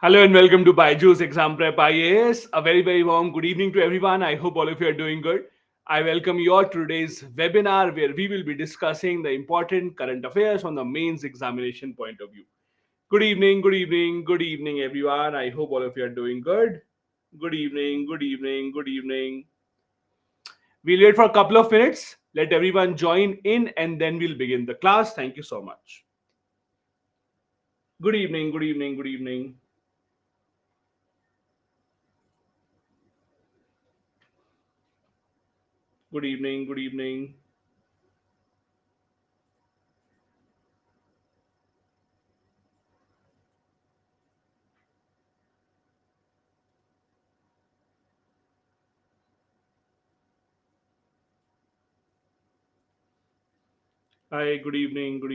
Hello and welcome to Byju's Exam Prep IAS. A very warm good evening to everyone. I hope all of you are doing good. I welcome you all to today's webinar where we will be discussing the important current affairs on the mains examination point of view. Good evening, everyone. I hope all of you are doing good. Good evening. We'll wait for a couple of minutes. Let everyone join in and then we'll begin the class. Thank you so much. Good evening. Good evening. Hi, good evening. Good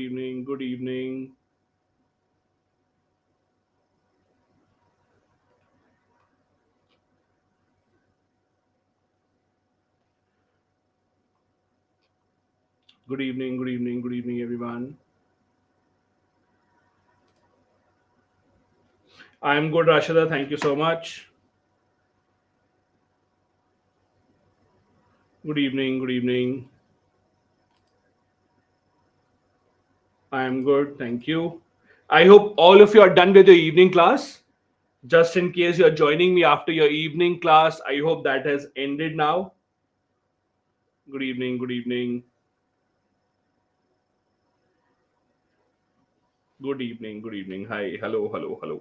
evening, everyone. I'm good, Rashida. Thank you so much. Good evening. I'm good, thank you. I hope all of you are done with your evening class. Just in case you're joining me after your evening class, I hope that has ended now. Good evening, good evening. Hi, hello.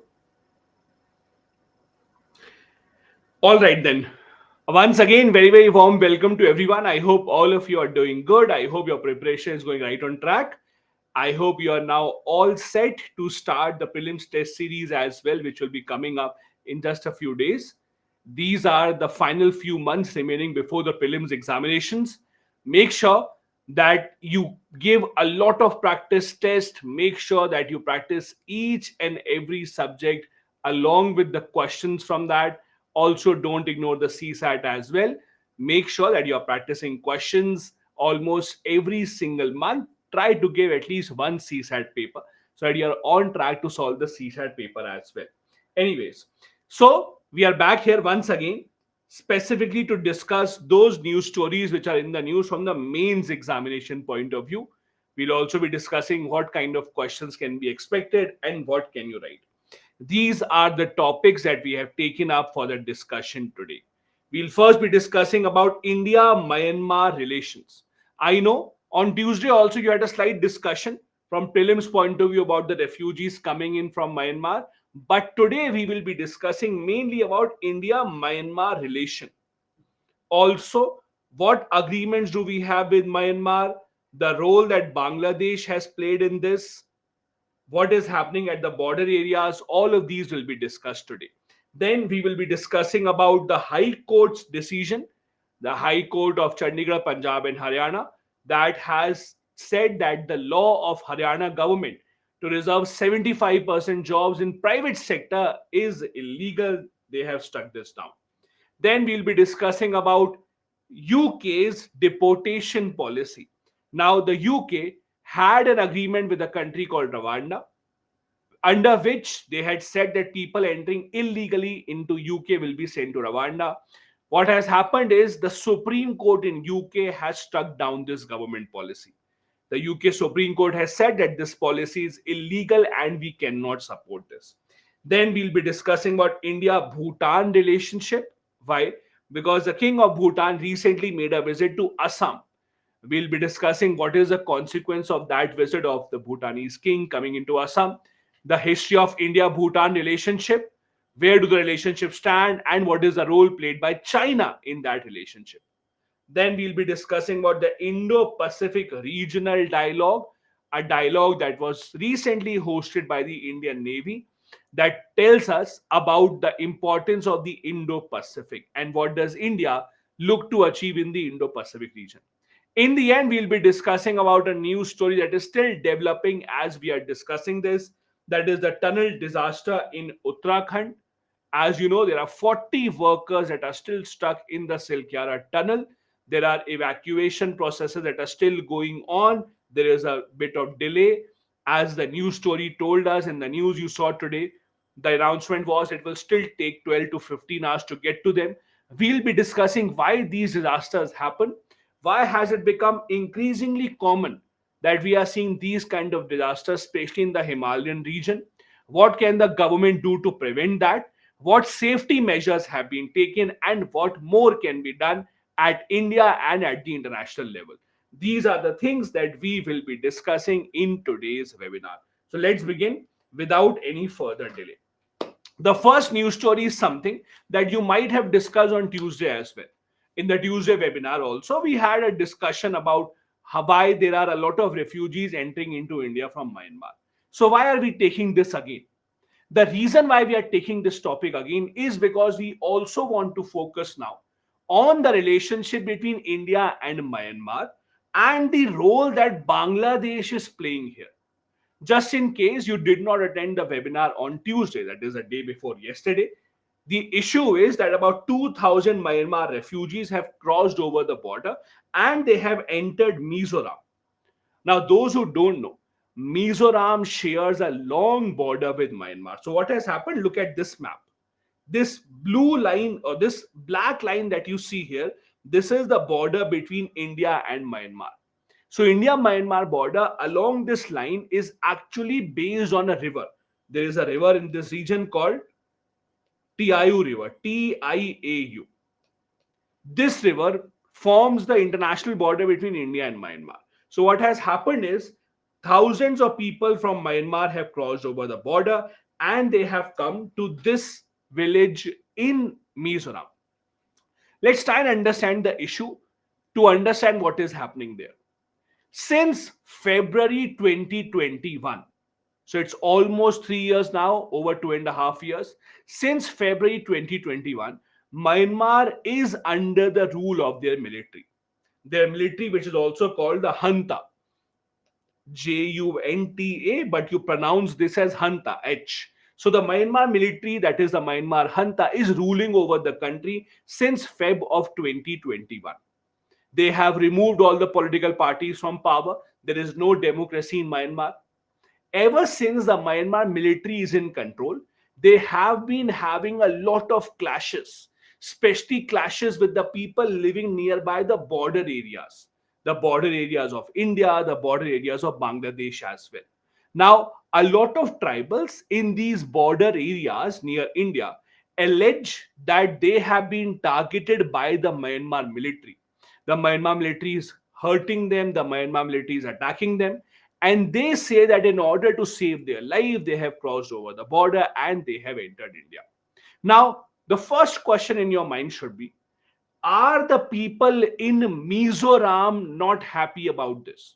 All right then. Once again, very warm welcome to everyone. I hope all of you are doing good. I hope your preparation is going right on track. I hope you are now all set to start the prelims test series as well, which will be coming up in just a few days. These are the final few months remaining before the prelims examinations. Make sure that you give a lot of practice test. Make sure that you practice each and every subject along with the questions from that. Also, don't ignore the CSAT as well. Make sure that you are practicing questions almost every single month. Try to give at least one CSAT paper so that you are on track to solve the CSAT paper as well. Anyways, so we are back here once again specifically to discuss those news stories which are in the news from the mains examination point of view. We'll also be discussing what kind of questions can be expected and what can you write. These are the topics that we have taken up for the discussion today. We'll first be discussing about India Myanmar relations. I know on Tuesday also you had a slight discussion from prelims point of view about the refugees coming in from Myanmar, but today we will be discussing mainly about India Myanmar relation. Also, what agreements do we have with Myanmar, the role that Bangladesh has played in this, what is happening at the border areas, all of these will be discussed today. Then we will be discussing about the High Court's decision, the High Court of Chandigarh, Punjab and Haryana, that has said that the law of Haryana government to reserve 75% jobs in private sector is illegal. They have struck this down. Then we'll be discussing about UK's deportation policy. Now, the UK had an agreement with a country called Rwanda, under which they had said that people entering illegally into UK will be sent to Rwanda. What has happened is the Supreme Court in UK has struck down this government policy. The UK Supreme Court has said that this policy is illegal and we cannot support this. Then we'll be discussing about India Bhutan relationship. Why? Because the king of Bhutan recently made a visit to Assam. We'll be discussing what is the consequence of that visit of the Bhutanese king coming into Assam, the history of India Bhutan relationship, where do the relationships stand, and what is the role played by China in that relationship. Then we'll be discussing about the Indo Pacific Regional Dialogue, a dialogue that was recently hosted by the Indian Navy that tells us about the importance of the Indo Pacific and what does India look to achieve in the Indo Pacific region. In the end, we'll be discussing about a news story that is still developing as we are discussing this. That is the tunnel disaster in Uttarakhand. As you know, there are 40 workers that are still stuck in the Silkyara tunnel. There are evacuation processes that are still going on. There is a bit of delay. As the news story told us in the news you saw today, The announcement was it will still take 12 to 15 hours to get to them. We'll be discussing why these disasters happen. Why has it become increasingly common that we are seeing these kind of disasters, especially in the Himalayan region? What can the government do to prevent that? What safety measures have been taken, and what more can be done at India and at the international level? These are the things that we will be discussing in today's webinar. So let's begin without any further delay. The first news story is something that you might have discussed on Tuesday as well. In the Tuesday webinar, also, we had a discussion about why there are a lot of refugees entering into India from Myanmar. So, why are we taking this again? The reason why we are taking this topic again is because we also want to focus now on the relationship between India and Myanmar and the role that Bangladesh is playing here. Just in case you did not attend the webinar on Tuesday, that is the day before yesterday, the issue is that about 2,000 Myanmar refugees have crossed over the border and they have entered Mizoram. Now, those who don't know, Mizoram shares a long border with Myanmar. So, what has happened? Look at this map. This blue line or this black line that you see here, this is the border between India and Myanmar. So, India Myanmar border along this line is actually based on a river. There is a river in this region called Tiayu River, Tiau. This river forms the international border between India and Myanmar. So, what has happened is thousands of people from Myanmar have crossed over the border and they have come to this village in Mizoram. Let's try and understand the issue to understand what is happening there. Since February 2021, so it's almost 3 years now, over 2.5 years. Since February 2021, Myanmar is under the rule of their military. Their military, which is also called the Junta, Junta, but you pronounce this as Junta, H. So the Myanmar military, that is the Myanmar Junta, is ruling over the country since Feb of 2021. They have removed all the political parties from power. There is no democracy in Myanmar. Ever since the Myanmar military is in control, they have been having a lot of clashes, especially clashes with the people living nearby the border areas of India, the border areas of Bangladesh as well. Now, a lot of tribals in these border areas near India allege that they have been targeted by the Myanmar military. The Myanmar military is hurting them, the Myanmar military is attacking them, and they say that in order to save their life, they have crossed over the border and they have entered India. Now, the first question in your mind should be, are the people in Mizoram not happy about this?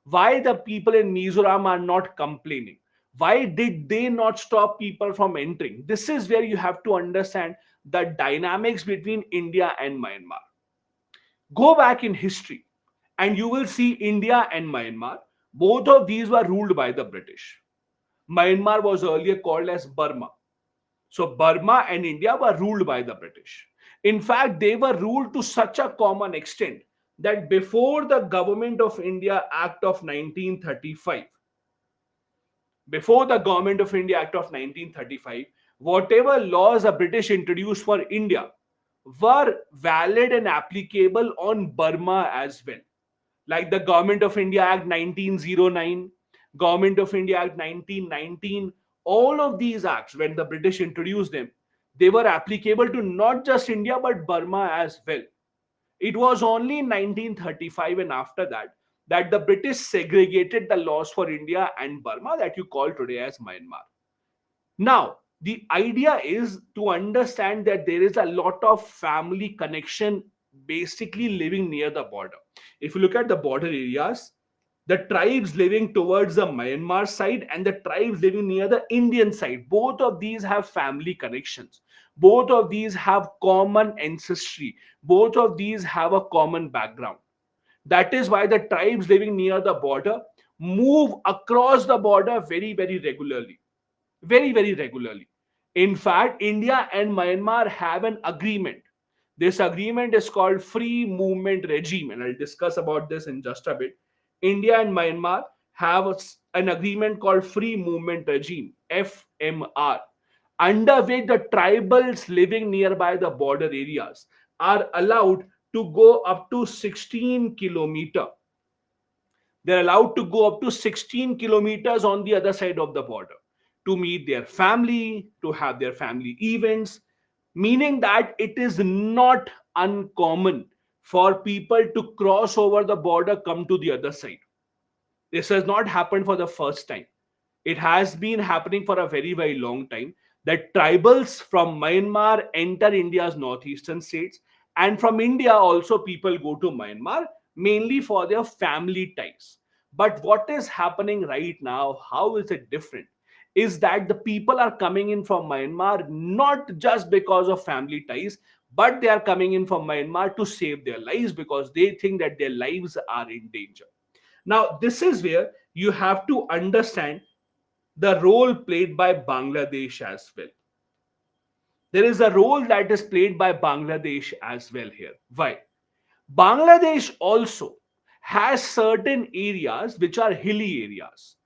Why the people in Mizoram are not complaining? Why did they not stop people from entering? This is where you have to understand the dynamics between India and Myanmar. Go back in history and you will see India and Myanmar. Both of these were ruled by the British. Myanmar was earlier called as Burma. So Burma and India were ruled by the British. In fact, they were ruled to such a common extent that before the Government of India Act of 1935, before the Government of India Act of 1935, whatever laws the British introduced for India were valid and applicable on Burma as well. Like the Government of India Act 1909, Government of India Act 1919, all of these acts, when the British introduced them, they were applicable to not just India but Burma as well. It was only in 1935 and after that that the British segregated the laws for India and Burma that you call today as Myanmar. Now, the idea is to understand that there is a lot of family connection basically living near the border. If you look at the border areas, the tribes living towards the Myanmar side and the tribes living near the Indian side, both of these have family connections. Both of these have common ancestry. Both of these have a common background. That is why the tribes living near the border move across the border very, very regularly. Very, very regularly. In fact, India and Myanmar have an agreement. This agreement is called Free Movement Regime, and I'll discuss about this in just a bit. India and Myanmar have an agreement called Free Movement Regime, FMR. under which the tribals living nearby the border areas are allowed to go up to 16 kilometer. They're allowed to go up to 16 kilometers on the other side of the border to meet their family, to have their family events, meaning that it is not uncommon for people to cross over the border, come to the other side. This has not happened for the first time. It has been happening for a very, very long time that tribals from Myanmar enter India's northeastern states, and from India also people go to Myanmar mainly for their family ties. But what is happening right now, how is it different? Is that the people are coming in from Myanmar not just because of family ties, but they are coming in from Myanmar to save their lives because they think that their lives are in danger. Now, this is where you have to understand the role played by Bangladesh as well. There is a role that is played by Bangladesh as well here. Why? Bangladesh also has certain areas which are hilly areas.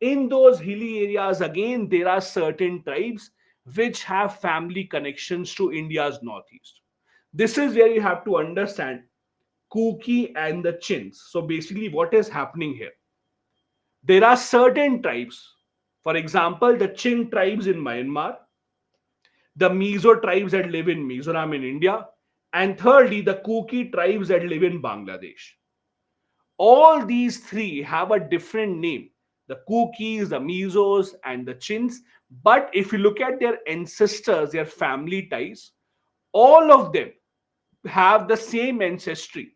In those hilly areas, again, there are certain tribes which have family connections to India's northeast. This is where you have to understand Kuki and the Chins. So basically, what is happening here? There are certain tribes, for example, the Chin tribes in Myanmar, the Mizo tribes that live in Mizoram in India, and thirdly, the Kuki tribes that live in Bangladesh. All these three have a different name, the Kukis, the Mizos, and the Chins. But if you look at their ancestors, their family ties, all of them have the same ancestry.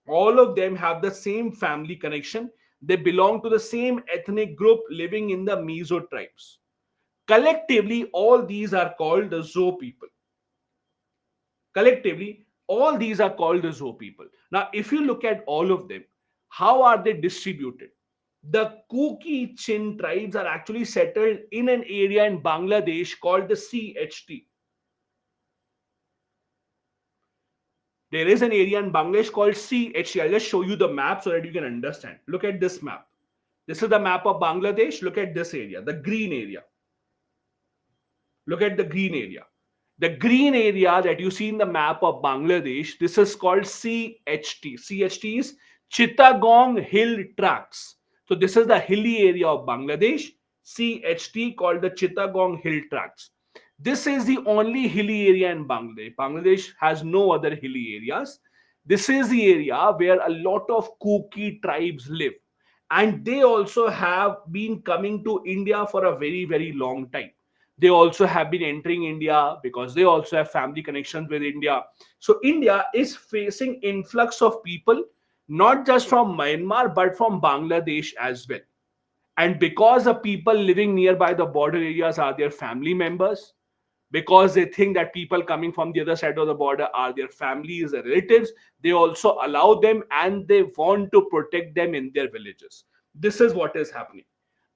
All of them have the same family connection. They belong to the same ethnic group living in the Mizo tribes. Collectively, all these are called the Zo people. Collectively, all these are called the Zo people. Now, if you look at all of them, how are they distributed? The Kuki Chin tribes are actually settled in an area in Bangladesh called the CHT. There is an area in Bangladesh called CHT. I'll just show you the map so that you can understand. Look at this map. This is the map of Bangladesh. Look at this area, the green area. Look at the green area. The green area that you see in the map of Bangladesh, this is called CHT. CHT is Chittagong Hill Tracts. So this is the hilly area of Bangladesh. CHT called the Chittagong Hill Tracts. This is the only hilly area in Bangladesh. Bangladesh has no other hilly areas. This is the area where a lot of Kuki tribes live. And they also have been coming to India for a very, very long time. They also have been entering India because they also have family connections with India. So India is facing influx of people, not just from Myanmar, but from Bangladesh as well. And because the people living nearby the border areas are their family members, because they think that people coming from the other side of the border are their families, their relatives, they also allow them and they want to protect them in their villages. This is what is happening.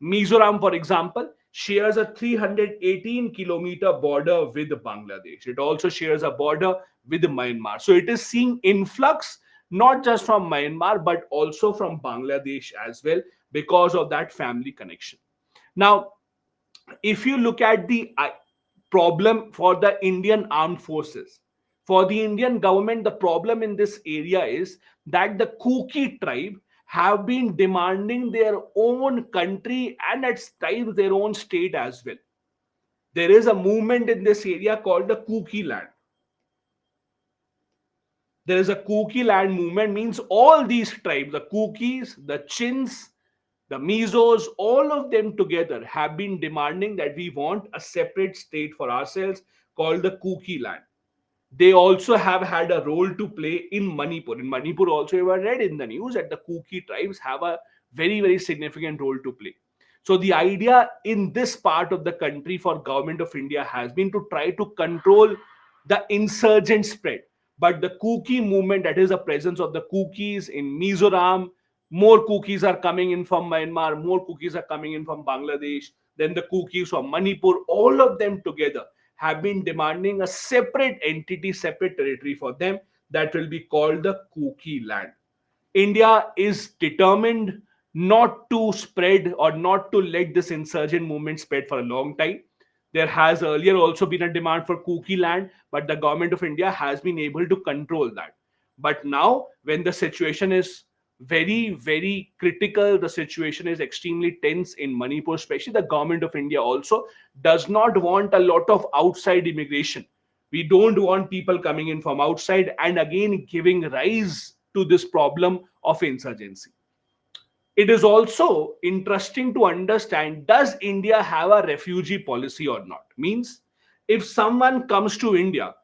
Mizoram, for example, shares a 318-kilometer border with Bangladesh. It also shares a border with Myanmar. So it is seeing influx not just from Myanmar but also from Bangladesh as well because of that family connection. Now, if you look at the problem for the Indian armed forces, for the Indian government, the problem in this area is that the Kuki tribe have been demanding their own country and at times their own state as well. There is a movement in this area called the Kuki land. There is a Kuki land movement, means all these tribes, the Kukis, the Chins, the Mizos, all of them together have been demanding that we want a separate state for ourselves called the Kuki land. They also have had a role to play in Manipur. In Manipur, also, you have read in the news that the Kuki tribes have a very, very significant role to play. So the idea in this part of the country for government of India has been to try to control the insurgent spread. But the Kuki movement, that is the presence of the Kukis in Mizoram, more Kukis are coming in from Myanmar, more Kukis are coming in from Bangladesh, then the Kukis from Manipur, all of them together have been demanding a separate entity, separate territory for them that will be called the Kuki land. India is determined not to spread or not to let this insurgent movement spread for a long time. There has earlier also been a demand for Kuki land, but the government of India has been able to control that. But now, when the situation is very, very critical, the situation is extremely tense in Manipur, especially, the government of India also does not want a lot of outside immigration. We don't want people coming in from outside and again giving rise to this problem of insurgency. It is also interesting to understand, does India have a refugee policy or not? Means, if someone comes to India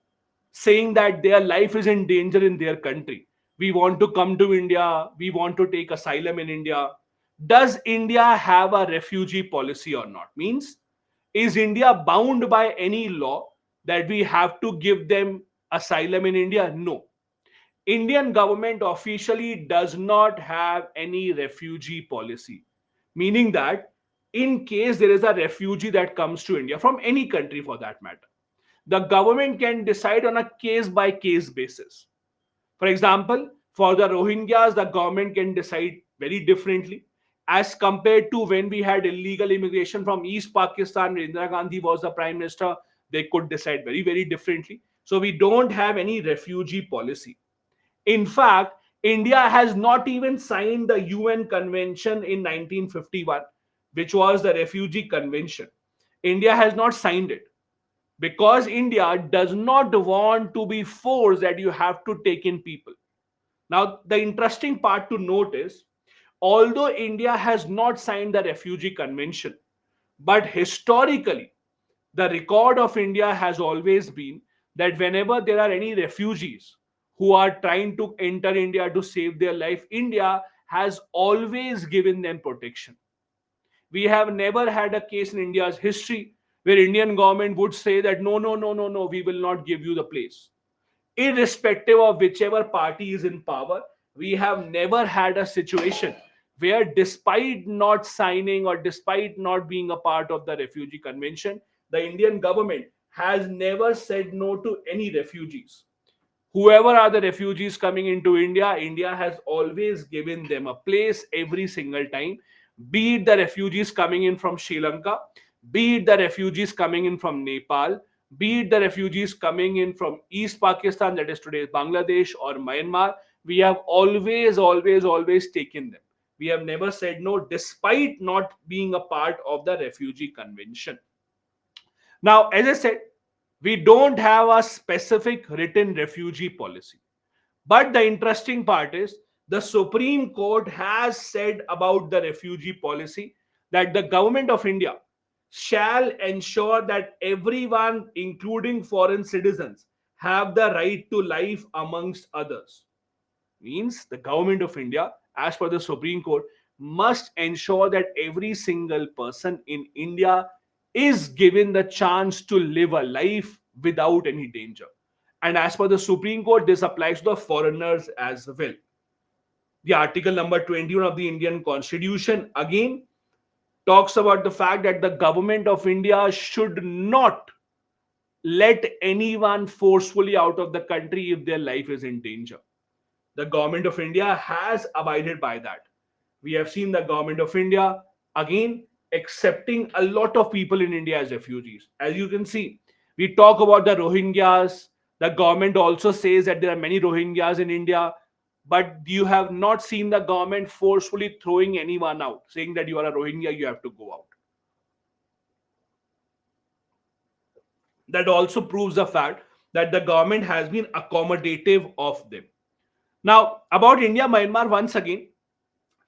saying that their life is in danger in their country, we want to come to India, we want to take asylum in India, does India have a refugee policy or not? Means, is India bound by any law that we have to give them asylum in India? No. Indian government officially does not have any refugee policy, meaning that in case there is a refugee that comes to India from any country for that matter, the government can decide on a case by case basis. For example, for the Rohingyas, the government can decide very differently as compared to when we had illegal immigration from East Pakistan. When Indira Gandhi was the prime minister, they could decide very, very differently. So we don't have any refugee policy. In fact, India has not even signed the UN Convention in 1951, which was the Refugee Convention. India has not signed it because India does not want to be forced that you have to take in people. Now, the interesting part to note is, although India has not signed the Refugee Convention, but historically, the record of India has always been that whenever there are any refugees who are trying to enter India to save their life, India has always given them protection. We have never had a case in India's history where Indian government would say that no, no, no, no, no, we will not give you the place. Irrespective of whichever party is in power, we have never had a situation where, despite not signing or despite not being a part of the refugee convention, the Indian government has never said no to any refugees. Whoever are the refugees coming into India, India has always given them a place every single time. Be it the refugees coming in from Sri Lanka, be it the refugees coming in from Nepal, be it the refugees coming in from East Pakistan, that is today Bangladesh or Myanmar, we have always, always, always taken them. We have never said no, despite not being a part of the refugee convention. Now, as I said, we don't have a specific written refugee policy. But the interesting part is, the Supreme Court has said about the refugee policy that the government of India shall ensure that everyone, including foreign citizens, have the right to life amongst others. Means the government of India, as per the Supreme Court, must ensure that every single person in India is given the chance to live a life without any danger. And as per the Supreme Court, this applies to the foreigners as well. The article number 21 of the Indian Constitution again talks about the fact that the government of India should not let anyone forcefully out of the country if their life is in danger. The government of India has abided by that. We have seen the government of India again accepting a lot of people in India as refugees. As you can see, we talk about the Rohingyas. The government also says that there are many Rohingyas in India, but you have not seen the government forcefully throwing anyone out, saying that you are a Rohingya, you have to go out. That also proves the fact that the government has been accommodative of them. Now, about India Myanmar, once again,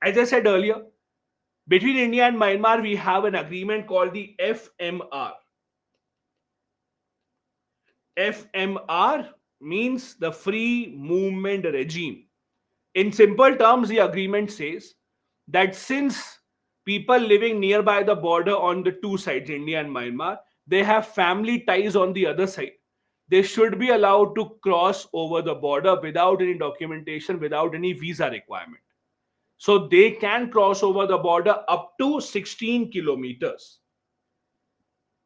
as I said earlier, between India and Myanmar, we have an agreement called the FMR. FMR means the Free Movement Regime. In simple terms, the agreement says that since people living nearby the border on the two sides, India and Myanmar, they have family ties on the other side. They should be allowed to cross over the border without any documentation, without any visa requirement. So they can cross over the border up to 16 kilometers.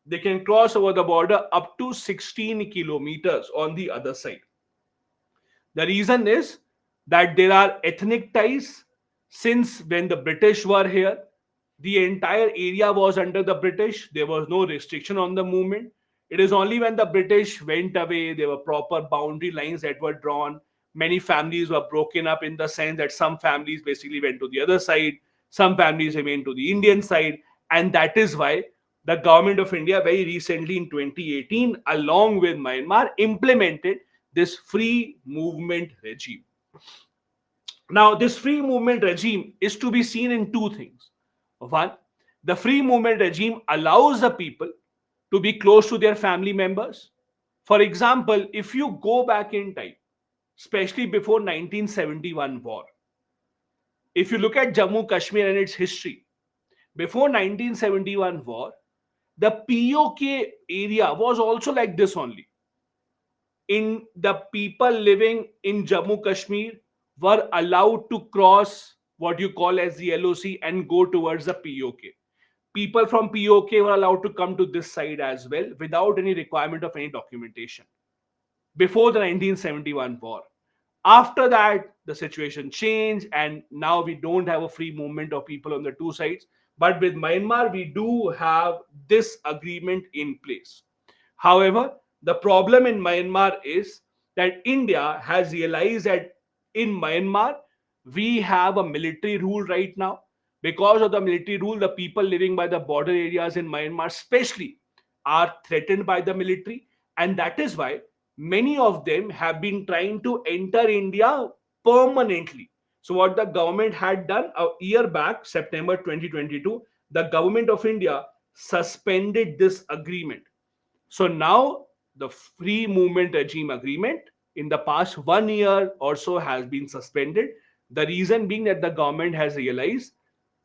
They can cross over the border up to 16 kilometers on the other side. The reason is that there are ethnic ties since when the British were here. The entire area was under the British. There was no restriction on the movement. It is only when the British went away, there were proper boundary lines that were drawn. Many families were broken up in the sense that some families basically went to the other side, some families remained to the Indian side. And that is why the government of India, very recently in 2018, along with Myanmar, implemented this free movement regime. Now, this free movement regime is to be seen in two things. One, the free movement regime allows the people to be close to their family members. For example, if you go back in time, especially before 1971 war, if you look at Jammu Kashmir and its history, before 1971 war, the POK area was also like this only. In the people living in Jammu Kashmir were allowed to cross what you call as the LOC and go towards the POK. People from POK were allowed to come to this side as well without any requirement of any documentation before the 1971 war. After that, the situation changed, and now we don't have a free movement of people on the two sides. But with Myanmar, we do have this agreement in place. However, the problem in Myanmar is that India has realized that in Myanmar, we have a military rule right now. Because of the military rule, the people living by the border areas in Myanmar, especially, are threatened by the military. And that is why many of them have been trying to enter India permanently. So, what the government had done a year back, September 2022, the government of India suspended this agreement. So now the free movement regime agreement in the past 1 year or so has been suspended. The reason being that the government has realized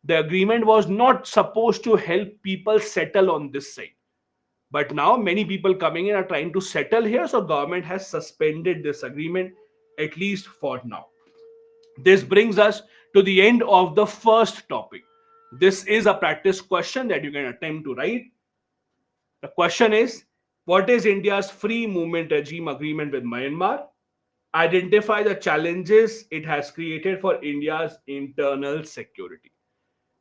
the agreement was not supposed to help people settle on this side. But now many people coming in are trying to settle here, so government has suspended this agreement at least for now. This brings us to the end of the first topic. This is a practice question that you can attempt to write. The question is, what is India's free movement regime agreement with Myanmar? Identify the challenges it has created for India's internal security.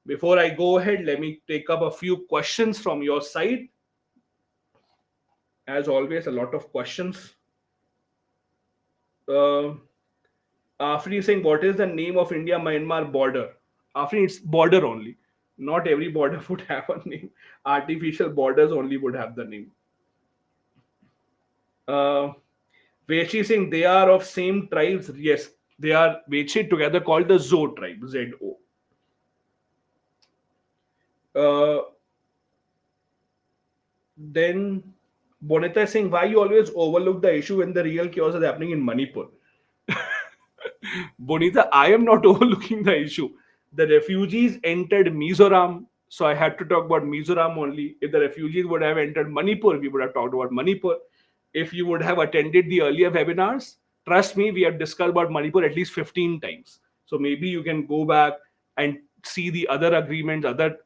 Before I go ahead, let me take up a few questions from your side. As always, a lot of questions. Uh, Afri saying, what is the name of India Myanmar border? Afri, it's border only. Not every border would have a name. Artificial borders only would have the name. Uh, Vechi saying they are of same tribes. Yes, they are Vechi together called the Zo tribe, ZO. Uh, then Bonita is saying why you always overlook the issue when the real chaos is happening in Manipur. Bonita, I am not overlooking the issue. The refugees entered Mizoram, so I had to talk about Mizoram only. If the refugees would have entered Manipur, we would have talked about Manipur. If you would have attended the earlier webinars, trust me, we have discussed about Manipur at least 15 times. So maybe you can go back and see the other agreements, other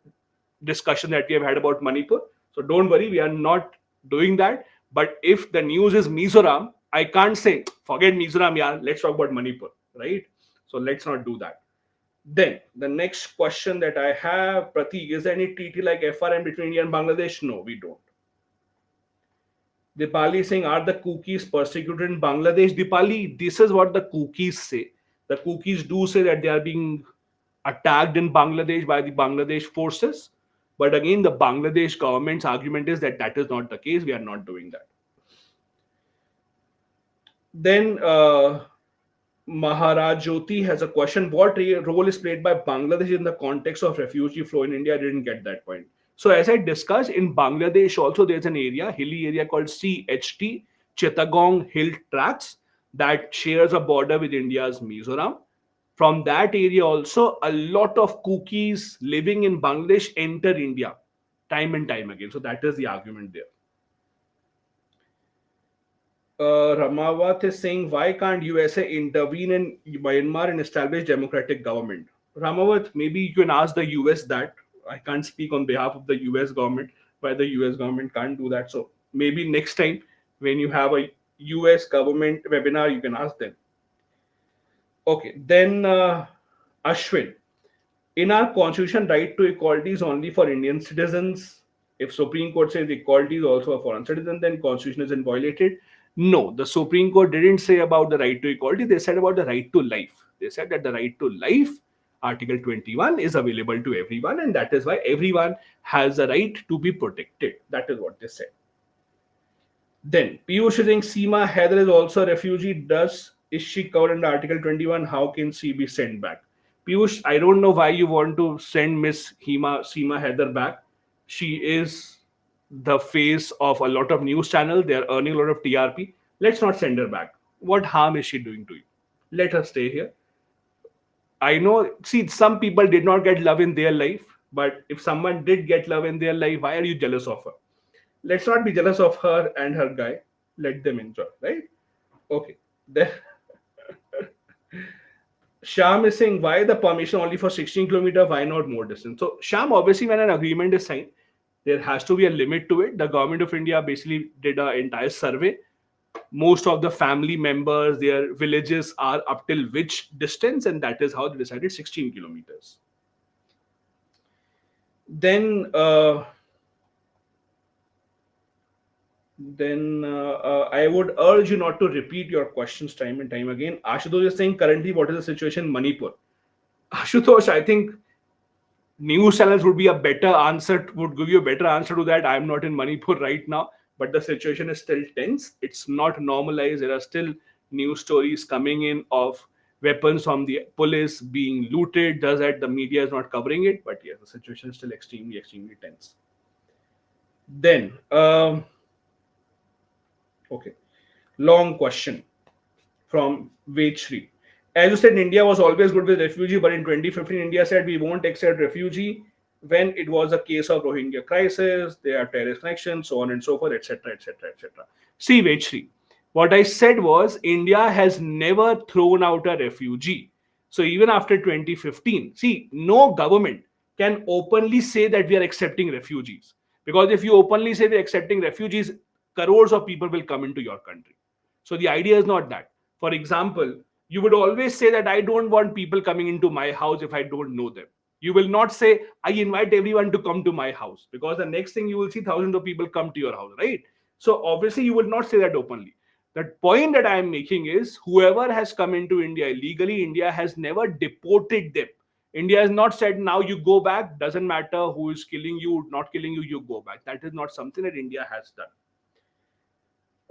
discussion that we have had about Manipur. So don't worry, we are not doing that. But if the news is Mizoram, I can't say forget Mizoram, yeah. Let's talk about Manipur, right? So let's not do that. Then the next question that I have, Pratik, is there any treaty like FRM between India and Bangladesh? No, we don't. Dipali is saying, are the cookies persecuted in Bangladesh? Dipali, this is what the cookies say. The cookies do say that they are being attacked in Bangladesh by the Bangladesh forces. But again, the Bangladesh government's argument is that that is not the case. We are not doing that. Then Maharaj Jyoti has a question. What role is played by Bangladesh in the context of refugee flow in India? I didn't get that point. So, as I discussed, in Bangladesh also there's an area, hilly area called CHT, Chittagong Hill Tracts, that shares a border with India's Mizoram. From that area also, a lot of cookies living in Bangladesh enter India time and time again. So, that is the argument there. Ramawat is saying, why can't USA intervene in Myanmar and establish democratic government? Ramawat, maybe you can ask the US that. I can't speak on behalf of the US government, why the US government can't do that. So maybe next time when you have a US government webinar, you can ask them. Okay, then Ashwin. In our constitution, right to equality is only for Indian citizens. If Supreme Court says equality is also a foreign citizen, then constitution isn't violated. No, the Supreme Court didn't say about the right to equality. They said about the right to life. They said that the right to life, Article 21, is available to everyone, and that is why everyone has the right to be protected. That is what they said. Then Piyush is saying Seema Haider is also a refugee. Does is she covered under Article 21? How can she be sent back? Piyush, I don't know why you want to send Miss Seema Haider back. She is the face of a lot of news channels. They are earning a lot of TRP. Let's not send her back. What harm is she doing to you? Let her stay here. I know, see, some people did not get love in their life, but if someone did get love in their life, why are you jealous of her? Let's not be jealous of her and her guy. Let them enjoy, right? Okay. Then Sham is saying, why the permission only for 16 kilometer? Why not more distance? So Sham, obviously, when an agreement is signed, there has to be a limit to it. The government of India basically did an entire survey. Most of the family members, their villages are up till which distance, and that is how they decided 16 kilometers. Then I would urge you not to repeat your questions time and time again. Ashutosh is saying currently what is the situation in Manipur? Ashutosh, I think news channels would be a better answer, would give you a better answer to that. I'm not in Manipur right now, but the situation is still tense. It's not normalized. There are still news stories coming in of weapons from the police being looted. Does that the media is not covering it? But yes, the situation is still extremely, extremely tense. Then, okay, long question from Vechri. As you said, India was always good with refugee, but in 2015, India said we won't accept refugee when it was a case of Rohingya crisis, there are terrorist connections, so on and so forth, etc., etc., etc. See, Vechri, what I said was India has never thrown out a refugee. So even after 2015, see, no government can openly say that we are accepting refugees. Because if you openly say we're accepting refugees, crores of people will come into your country. So the idea is not that. For example, you would always say that I don't want people coming into my house if I don't know them. You will not say I invite everyone to come to my house, because the next thing you will see thousands of people come to your house, right? So obviously you will not say that openly. The point that I am making is whoever has come into India illegally, India has never deported them. India has not said now you go back, doesn't matter who is killing you, not killing you, you go back. That is not something that India has done.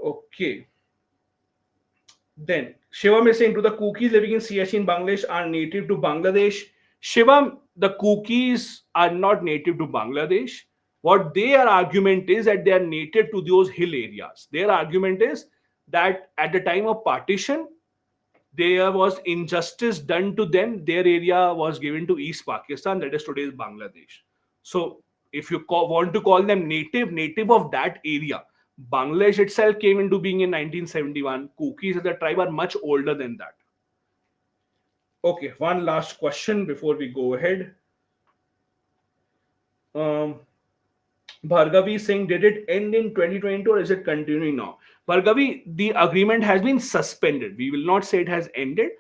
Okay. Then Shivam is saying, to the cookies living in CSC in Bangladesh are native to Bangladesh. Shivam, the cookies are not native to Bangladesh. What their argument is that they are native to those hill areas. Their argument is that at the time of partition, there was injustice done to them. Their area was given to East Pakistan, that is today's Bangladesh. So, if you want to call them native of that area. Bangladesh itself came into being in 1971. Cookies as a tribe are much older than that. Okay, one last question before we go ahead. Um, Bhargavi saying, did it end in 2022 or is it continuing now? Bhargavi, the agreement has been suspended. We will not say it has ended.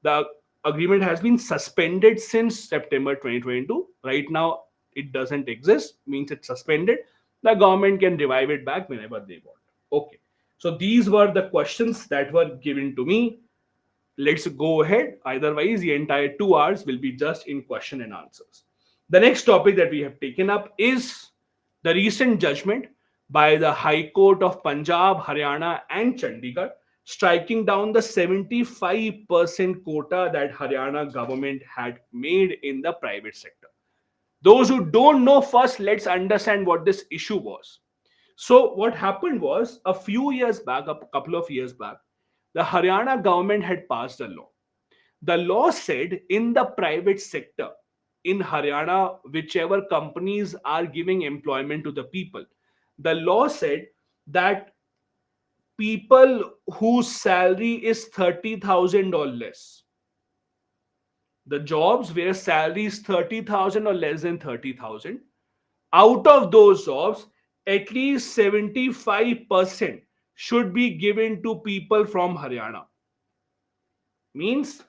The agreement has been suspended since September 2022. Right now, it doesn't exist, means it's suspended. The government can revive it back whenever they want. Okay. So these were the questions that were given to me. Let's go ahead. Otherwise, the entire 2 hours will be just in question and answers. The next topic that we have taken up is the recent judgment by the High Court of Punjab, Haryana, and Chandigarh, striking down the 75% quota that Haryana government had made in the private sector. Those who don't know, first let's understand what this issue was. So what happened was a few years back, a couple of years back, the Haryana government had passed a law. The law said in the private sector in Haryana, whichever companies are giving employment to the people, the law said that people whose salary is 30,000 or less, the jobs where salary is 30,000 or less than 30,000, out of those jobs, at least 75% should be given to people from Haryana. Means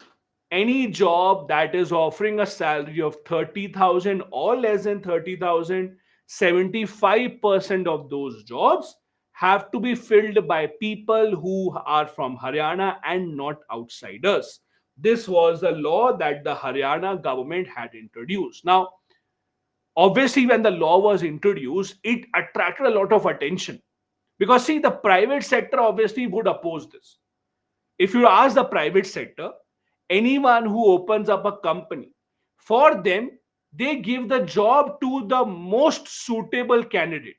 Any job that is offering a salary of 30,000 or less than 30,000, 75% of those jobs have to be filled by people who are from Haryana and not outsiders. This was the law that the Haryana government had introduced. Now, obviously, when the law was introduced, it attracted a lot of attention because, see, the private sector obviously would oppose this. If you ask the private sector, anyone who opens up a company, for them, they give the job to the most suitable candidate.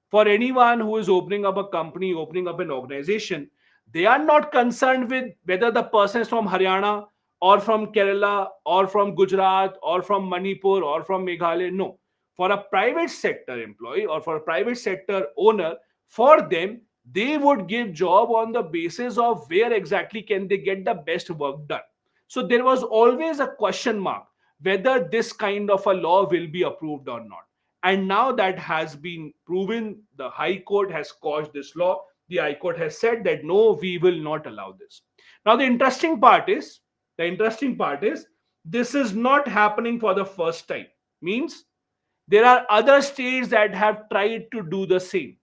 For anyone who is opening up a company, opening up an organization, they are not concerned with whether the person is from Haryana or from Kerala or from Gujarat or from Manipur or from Meghalaya. No. For a private sector employee or for a private sector owner, for them, they would give job on the basis of where exactly can they get the best work done. So there was always a question mark whether this kind of a law will be approved or not. And now that has been proven, the High Court has quashed this law. The High Court has said that no, we will not allow this. Now the interesting part is this is not happening for the first time. Means there are other states that have tried to do the same.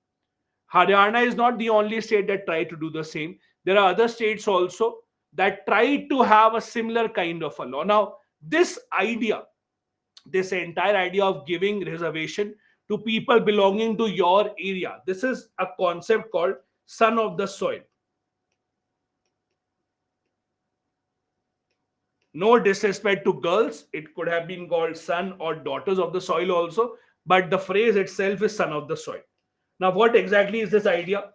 Haryana is not the only state that tried to do the same. There are other states also that tried to have a similar kind of a law. Now, this entire idea of giving reservation to people belonging to your area, this is a concept called son of the soil. No disrespect to girls, it could have been called son or daughters of the soil also, but the phrase itself is son of the soil. Now, what exactly is this idea?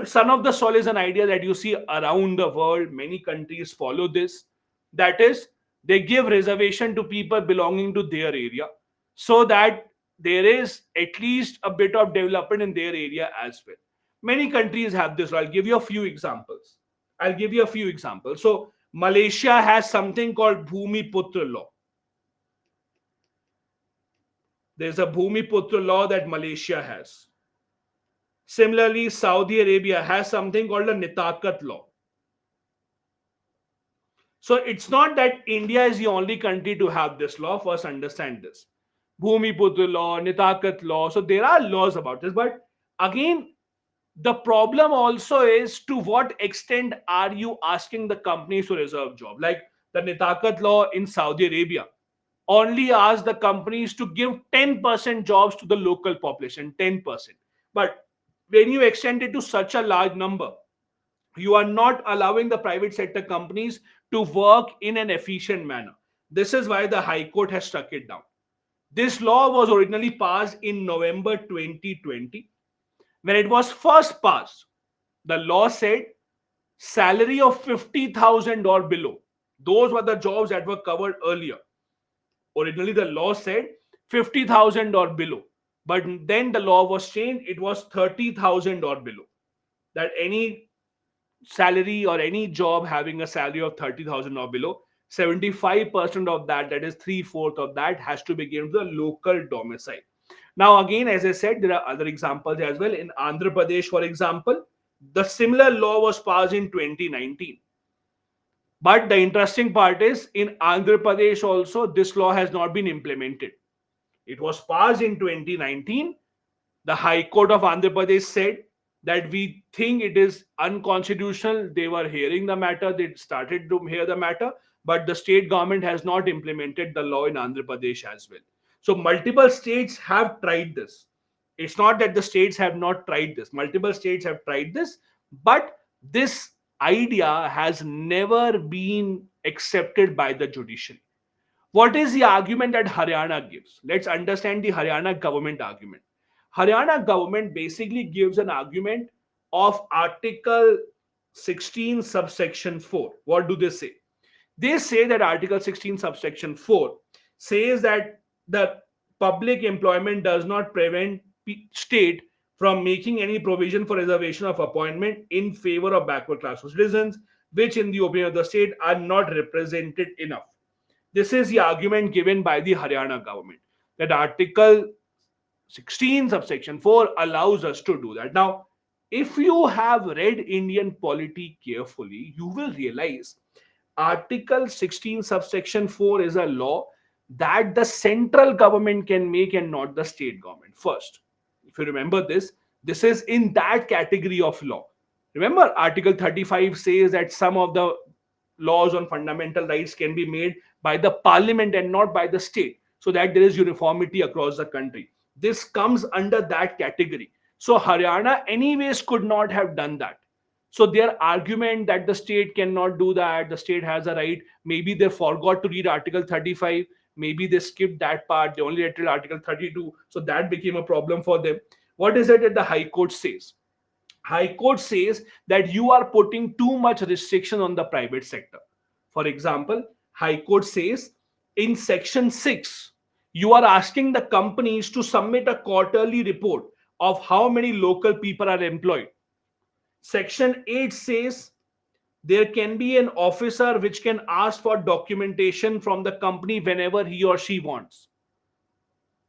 Son of the soil is an idea that you see around the world. Many countries follow this. That is, they give reservation to people belonging to their area so that there is at least a bit of development in their area as well. Many countries have this. I'll give you a few examples. So, Malaysia has something called Bhumi Putra law. There's a Bhumi Putra law that Malaysia has. Similarly, Saudi Arabia has something called a Nitakat law. So it's not that India is the only country to have this law. First, understand this. Bhumi Putra law, Nitakat law. So there are laws about this. But again, the problem also is to what extent are you asking the companies to reserve job? Like the Nitakat law in Saudi Arabia only asks the companies to give 10% jobs to the local population, 10%. But when you extend it to such a large number, you are not allowing the private sector companies to work in an efficient manner. This is why the High Court has struck it down. This law was originally passed in November 2020. When it was first passed, the law said salary of 50,000 or below. Those were the jobs that were covered earlier. Originally, the law said 50,000 or below. But then the law was changed. It was 30,000 or below. That any salary or any job having a salary of 30,000 or below, 75% of that, that is three-fourths of that, has to be given to the local domicile. Now, again, as I said, there are other examples as well. In Andhra Pradesh, for example, the similar law was passed in 2019. But the interesting part is in Andhra Pradesh also, this law has not been implemented. It was passed in 2019. The High Court of Andhra Pradesh said that we think it is unconstitutional. They were hearing the matter, they started to hear the matter, but the state government has not implemented the law in Andhra Pradesh as well. So, multiple states have tried this. It's not that the states have not tried this, multiple states have tried this, but this idea has never been accepted by the judiciary. What is the argument that Haryana gives? Let's understand the Haryana government argument. Haryana government basically gives an argument of Article 16 subsection 4. What do they say? They say that Article 16 subsection 4 says that the public employment does not prevent state from making any provision for reservation of appointment in favor of backward class citizens, which in the opinion of the state are not represented enough. This is the argument given by the Haryana government that Article 16 subsection 4 allows us to do that. Now, if you have read Indian polity carefully, you will realize Article 16 subsection 4 is a law that the central government can make and not the state government. First, if you remember this, this is in that category of law. Remember, Article 35 says that some of the laws on fundamental rights can be made by the parliament and not by the state, so that there is uniformity across the country. This comes under that category. So Haryana anyways could not have done that. So their argument that the state cannot do that, the state has a right, maybe they forgot to read Article 35, maybe they skipped that part, they only read till Article 32, so that became a problem for them. What is it that the High Court says? High Court says that you are putting too much restriction on the private sector. For example, High Court says in Section 6, you are asking the companies to submit a quarterly report of how many local people are employed. Section 8 says there can be an officer which can ask for documentation from the company whenever he or she wants.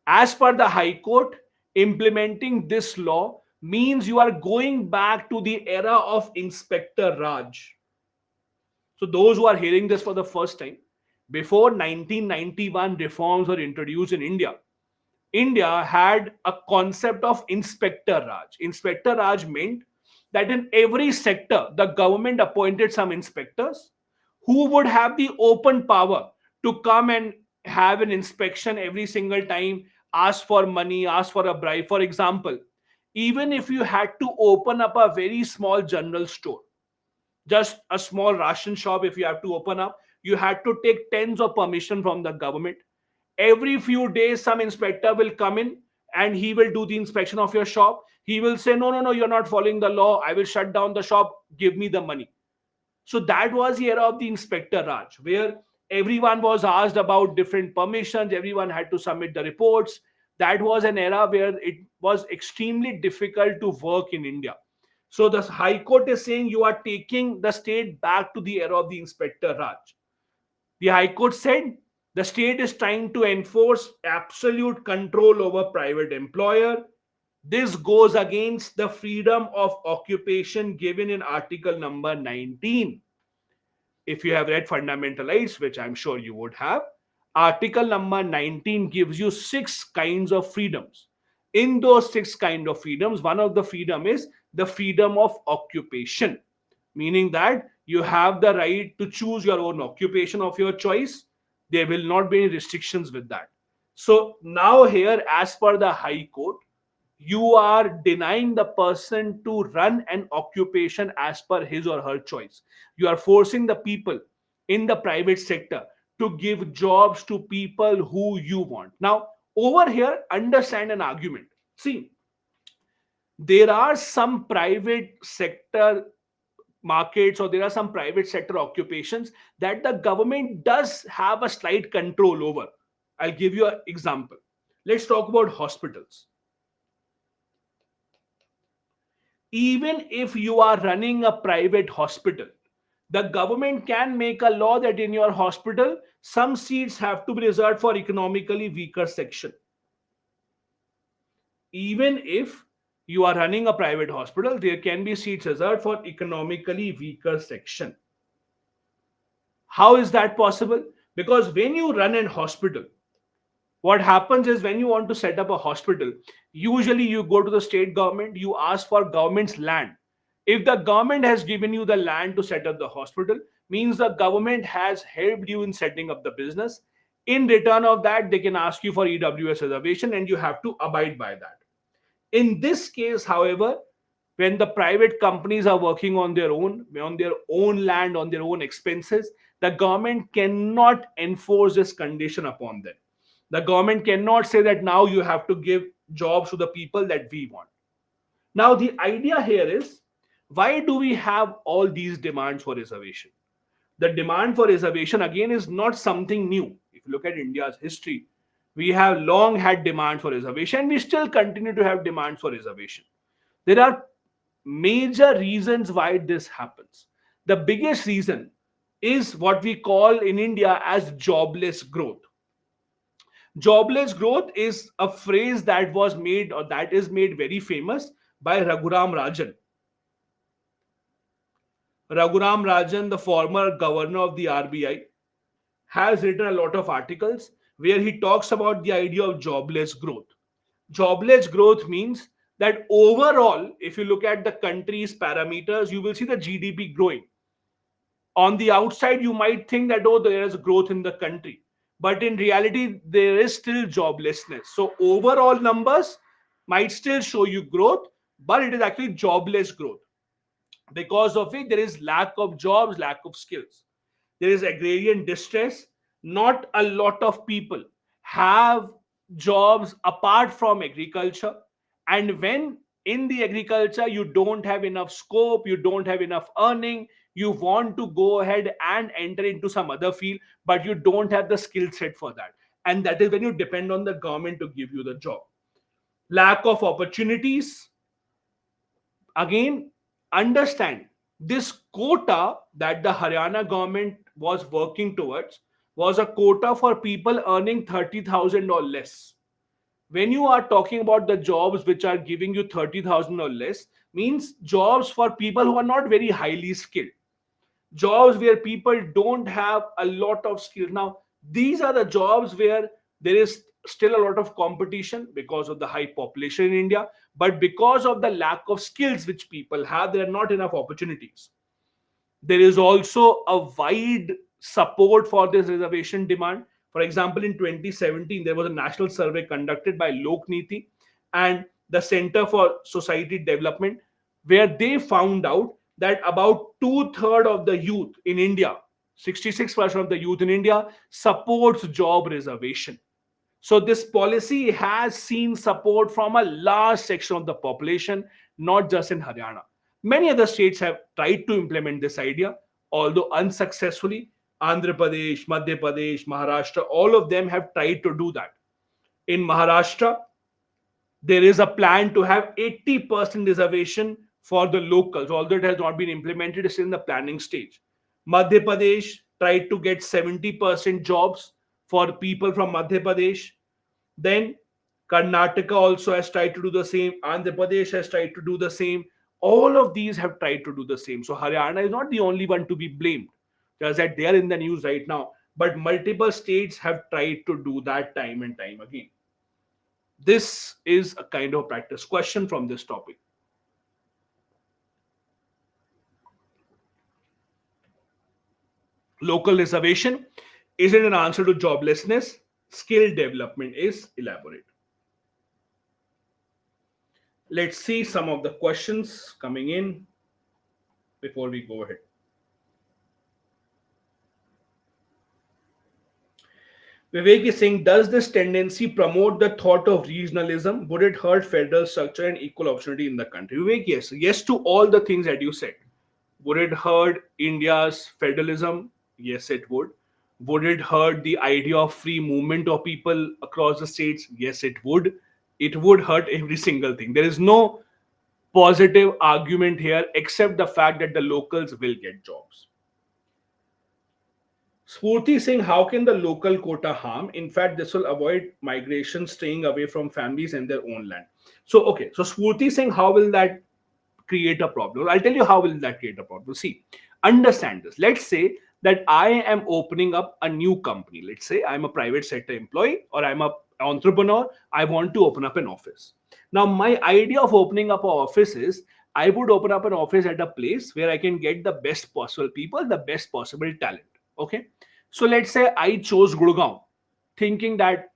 As per the High Court, implementing this law means you are going back to the era of Inspector Raj. So, those who are hearing this for the first time, before 1991 reforms were introduced in India, India had a concept of Inspector Raj. Inspector Raj meant that in every sector, the government appointed some inspectors who would have the open power to come and have an inspection every single time, ask for money, ask for a bribe. For example, even if you had to open up a very small general store, just a small ration shop, if you have to open up, you had to take tens of permission from the government. Every few days some inspector will come in and he will do the inspection of your shop. He will say, no, no, no, you're not following the law, I will shut down the shop, give me the money. So that was the era of the Inspector Raj, where everyone was asked about different permissions, everyone had to submit the reports. That was an era where it was extremely difficult to work in India. So the High Court is saying you are taking the state back to the era of the Inspector Raj. The High Court said the state is trying to enforce absolute control over private employer. This goes against the freedom of occupation given in Article number 19. If you have read Fundamental Rights, which I'm sure you would have, Article number 19 gives you six kinds of freedoms. In those six kinds of freedoms, one of the freedom is the freedom of occupation, meaning that you have the right to choose your own occupation of your choice. There will not be any restrictions with that. So now here, as per the High Court, you are denying the person to run an occupation as per his or her choice. You are forcing the people in the private sector to give jobs to people who you want. Now, over here, understand an argument. See, there are some private sector markets or there are some private sector occupations that the government does have a slight control over. I'll give you an example. Let's talk about hospitals. Even if you are running a private hospital, the government can make a law that in your hospital some seats have to be reserved for economically weaker section. Even if you are running a private hospital, there can be seats reserved for economically weaker section. How is that possible? Because when you run an hospital, what happens is when you want to set up a hospital, usually you go to the state government, you ask for government's land. If the government has given you the land to set up the hospital, means the government has helped you in setting up the business. In return of that, they can ask you for EWS reservation and you have to abide by that. In this case, however, when the private companies are working on their own land, on their own expenses, the government cannot enforce this condition upon them. The government cannot say that now you have to give jobs to the people that we want. Now, the idea here is, why do we have all these demands for reservation? The demand for reservation again is not something new. If you look at India's history, we have long had demand for reservation. We still continue to have demand for reservation. There are major reasons why this happens. The biggest reason is what we call in India as jobless growth. Jobless growth is a phrase that was made or that is made very famous by Raghuram Rajan. Raghuram Rajan, the former governor of the RBI, has written a lot of articles where he talks about the idea of jobless growth. Jobless growth means that overall, if you look at the country's parameters, you will see the GDP growing. On the outside, you might think that, oh, there is growth in the country. But in reality, there is still joblessness. So overall numbers might still show you growth, but it is actually jobless growth, because of it there is lack of jobs, lack of skills, there is agrarian distress. Not a lot of people have jobs apart from agriculture, and when in the agriculture you don't have enough scope, you don't have enough earning, you want to go ahead and enter into some other field, but you don't have the skill set for that, and that is when you depend on the government to give you the job. Lack of opportunities. Again, understand, this quota that the Haryana government was working towards was a quota for people earning 30,000 or less. When you are talking about the jobs which are giving you 30,000 or less, means jobs for people who are not very highly skilled, jobs where people don't have a lot of skills. Now, these are the jobs where there is still a lot of competition because of the high population in India, but because of the lack of skills which people have, there are not enough opportunities. There is also a wide support for this reservation demand. For example, in 2017, there was a national survey conducted by Lokniti and the Center for Society Development, where they found out that about two-thirds of the youth in India, 66% of the youth in India, supports job reservation. So this policy has seen support from a large section of the population, not just in Haryana. Many other states have tried to implement this idea, although unsuccessfully. Andhra Pradesh, Madhya Pradesh, Maharashtra, all of them have tried to do that. In Maharashtra, there is a plan to have 80% reservation for the locals, although it has not been implemented, it's in the planning stage. Madhya Pradesh tried to get 70% jobs for people from Madhya Pradesh. Then Karnataka also has tried to do the same. Andhra Pradesh has tried to do the same. All of these have tried to do the same. So Haryana is not the only one to be blamed. Just that they are in the news right now. But multiple states have tried to do that time and time again. This is a kind of practice question from this topic. Local reservation isn't an answer to joblessness. Skill development is. Elaborate. Let's see some of the questions coming in before we go ahead. Vivek is saying, does this tendency promote the thought of regionalism? Would it hurt federal structure and equal opportunity in the country? Vivek, yes. Yes to all the things that you said. Would it hurt India's federalism? Yes, it would. Would it hurt the idea of free movement of people across the states? Yes, it would. It would hurt every single thing. There is no positive argument here except the fact that the locals will get jobs. Spurti saying, how can the local quota harm? In fact, this will avoid migration, staying away from families and their own land. So, okay. So, Spurti saying, how will that create a problem? I'll tell you how will that create a problem. See, understand this. Let's say that I am opening up a new company. Let's say I'm a private sector employee or I'm a entrepreneur. I want to open up an office. Now, my idea of opening up an office is I would open up an office at a place where I can get the best possible people, the best possible talent. Okay. So let's say I chose Gurgaon, thinking that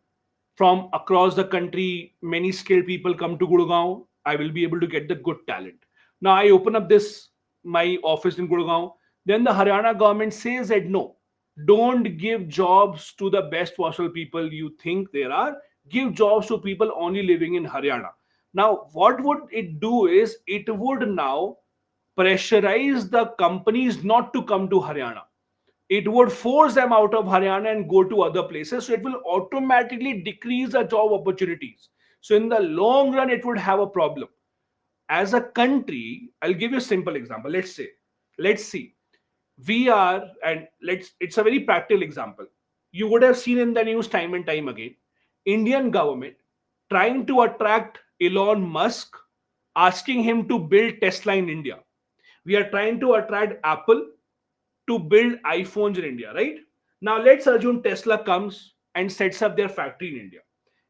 from across the country, many skilled people come to Gurgaon. I will be able to get the good talent. Now I open up this my office in Gurgaon. Then the Haryana government says that no, don't give jobs to the best possible people you think there are. Give jobs to people only living in Haryana. Now, what would it do is it would now pressurize the companies not to come to Haryana. It would force them out of Haryana and go to other places. So it will automatically decrease the job opportunities. So in the long run, it would have a problem. As a country, I'll give you a simple example. Let's see. We are, and it's a very practical example. You would have seen in the news time and time again, Indian government trying to attract Elon Musk, asking him to build Tesla in India. We are trying to attract Apple to build iPhones in India, right? Now let's assume Tesla comes and sets up their factory in India.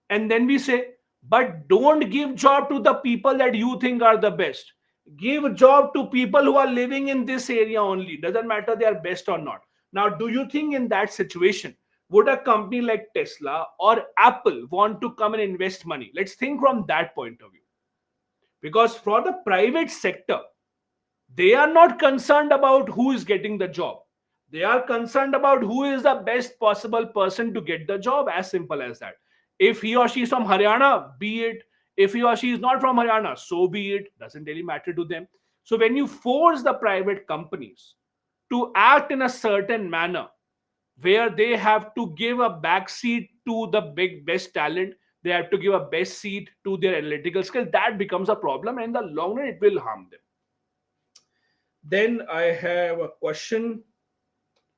And then we say, but don't give job to the people that you think are the best. Give job to people who are living in this area only. Doesn't matter they are best or not. Now, do you think in that situation, would a company like Tesla or Apple want to come and invest money? Let's think from that point of view. Because for the private sector, they are not concerned about who is getting the job. They are concerned about who is the best possible person to get the job. As simple as that. If he or she is from Haryana, be it. If he or she is not from Haryana, so be it. Doesn't really matter to them. So when you force the private companies to act in a certain manner where they have to give a back seat to the big best talent, they have to give a best seat to their analytical skill, that becomes a problem, and in the long run it will harm them. Then I have a question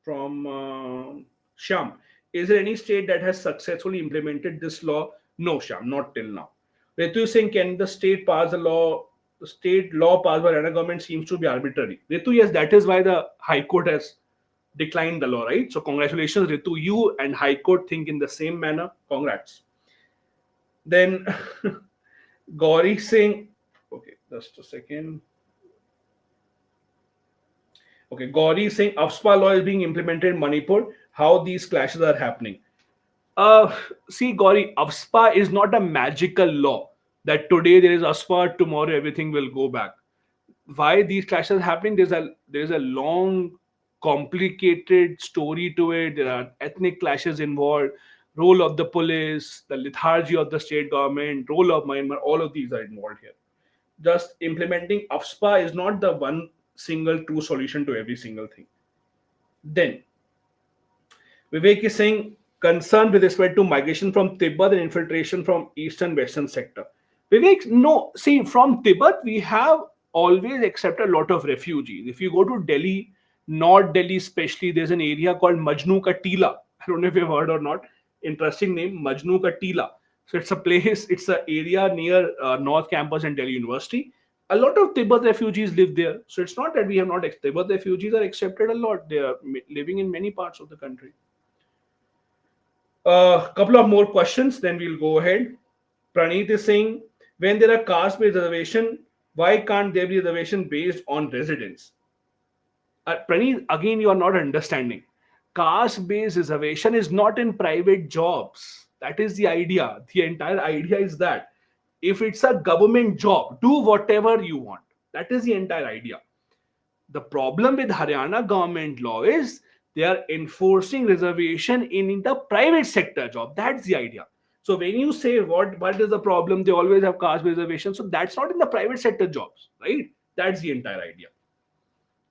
from Sham. Is there any state that has successfully implemented this law? No, Sham, not till now. Ritu is saying, can the state pass a law? The state law passed by Haryana government seems to be arbitrary. Ritu, yes, that is why the High Court has declined the law, right? So congratulations, Ritu. You and High Court think in the same manner. Congrats. Then Gauri saying, okay, just a second. Okay, Gauri is saying AFSPA law is being implemented in Manipur. How these clashes are happening? Uh, See, Gauri, AFSPA is not a magical law that today there is AFSPA, tomorrow everything will go back. Why these clashes are happening? There's a long, complicated story to it. There are ethnic clashes involved, role of the police, the lethargy of the state government, role of Myanmar. All of these are involved here. Just implementing AFSPA is not the one single true solution to every single thing. Then Vivek is saying concern with respect to migration from Tibet and infiltration from eastern western sector. Vivek, no, see, from Tibet we have always accepted a lot of refugees. If you go to Delhi, North Delhi especially, there's an area called Majnu Ka Tila. I don't know if you've heard or not. Interesting name, Majnu Ka Tila. So it's a place, it's an area near North Campus and Delhi University. A lot of Tibet refugees live there. So it's not that we have not, Tibet refugees are accepted a lot. They are living in many parts of the country. A couple of more questions, then we'll go ahead. Praneeth is saying, when there are caste-based reservation, why can't there be reservation based on residence? Praneeth, again, you are not understanding. Caste-based reservation is not in private jobs. That is the idea. The entire idea is that if it's a government job, do whatever you want. That is the entire idea. The problem with Haryana government law is they are enforcing reservation in the private sector job. That's the idea. So when you say what is the problem, they always have caste reservation. So that's not in the private sector jobs, right? That's the entire idea.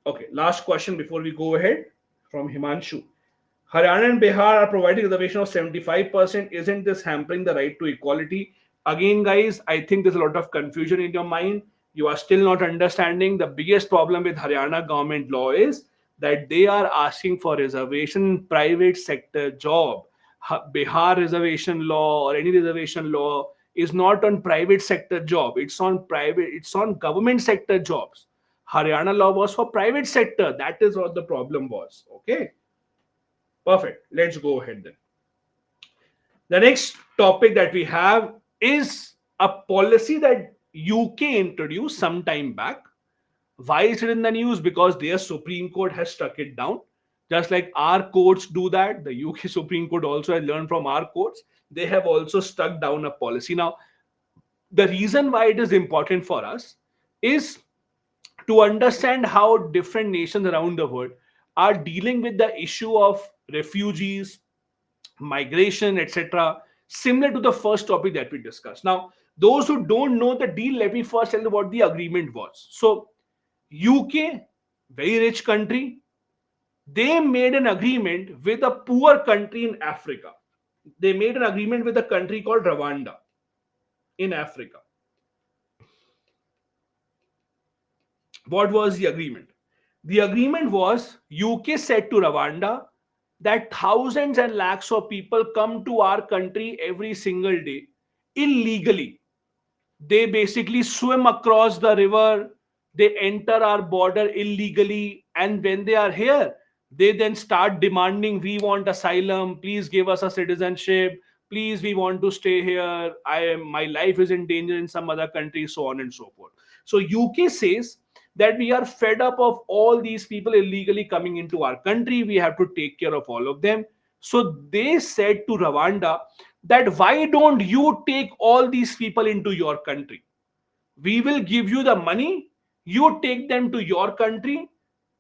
Okay, last question before we go ahead from Himanshu. Haryana and Bihar are providing reservation of 75%. Isn't this hampering the right to equality? Again, guys, I think there's a lot of confusion in your mind. You are still not understanding. The biggest problem with Haryana government law is that they are asking for reservation in private sector job. Bihar reservation law or any reservation law is not on private sector job. It's on government sector jobs. Haryana law was for private sector. That is what the problem was. Okay. Perfect. Let's go ahead then. The next topic that we have is a policy that UK introduced some time back. Why is it in the news? Because their Supreme Court has struck it down. Just like our courts do that, the UK Supreme Court also has learned from our courts. They have also struck down a policy. Now, the reason why it is important for us is to understand how different nations around the world are dealing with the issue of refugees, migration, etc., similar to the first topic that we discussed. Now, those who don't know the deal, let me first tell you what the agreement was. So, UK, very rich country, they made an agreement with a poor country in Africa. They made an agreement with a country called Rwanda in Africa. What was the agreement? The agreement was UK said to Rwanda that thousands and lakhs of people come to our country every single day illegally. They basically swim across the river, They enter our border illegally, and when they are here, they then start demanding, we want asylum, please give us a citizenship, please, we want to stay here, my life is in danger in some other country, so on and so forth. So UK says that we are fed up of all these people illegally coming into our country, we have to take care of all of them. So they said to Rwanda that why don't you take all these people into your country? We will give you the money, you take them to your country,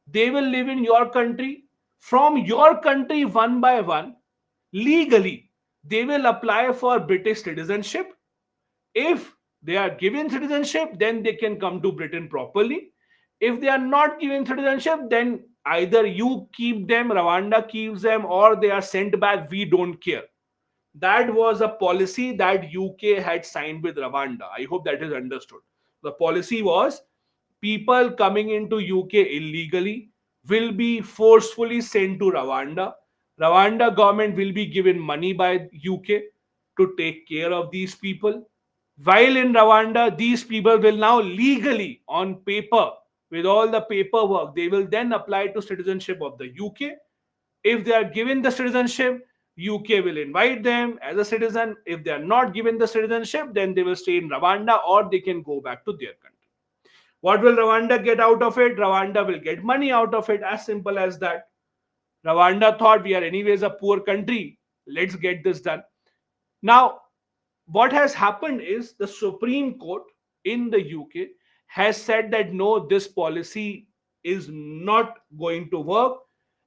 they will live in your country. From your country, one by one, legally, they will apply for British citizenship. If they are given citizenship, then they can come to Britain properly. If they are not given citizenship, then either you keep them, Rwanda keeps them, or they are sent back. We don't care. That was a policy that UK had signed with Rwanda. I hope that is understood. The policy was people coming into UK illegally will be forcefully sent to Rwanda. Rwanda government will be given money by UK to take care of these people. While in Rwanda, these people will now legally, on paper, with all the paperwork, they will then apply to citizenship of the UK. If they are given the citizenship, UK will invite them as a citizen. If they are not given the citizenship, then they will stay in Rwanda or they can go back to their country. What will Rwanda get out of it? Rwanda will get money out of it, as simple as that. Rwanda thought we are anyways a poor country. Let's get this done. Now, what has happened is the Supreme Court in the UK has said that no, this policy is not going to work.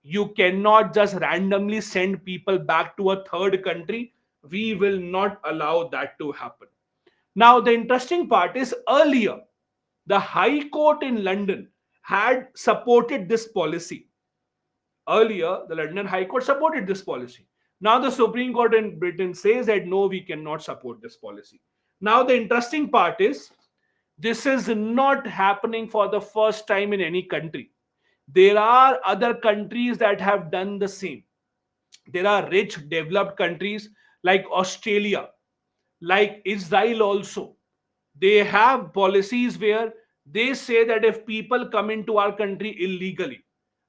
You cannot just randomly send people back to a third country. We will not allow that to happen. Now, the interesting part is earlier, the High Court in London had supported this policy. Earlier, the London High Court supported this policy. Now, the Supreme Court in Britain says that no, we cannot support this policy. Now, the interesting part is this is not happening for the first time in any country. There are other countries that have done the same. There are rich, developed countries like Australia, like Israel also. They have policies where they say that if people come into our country illegally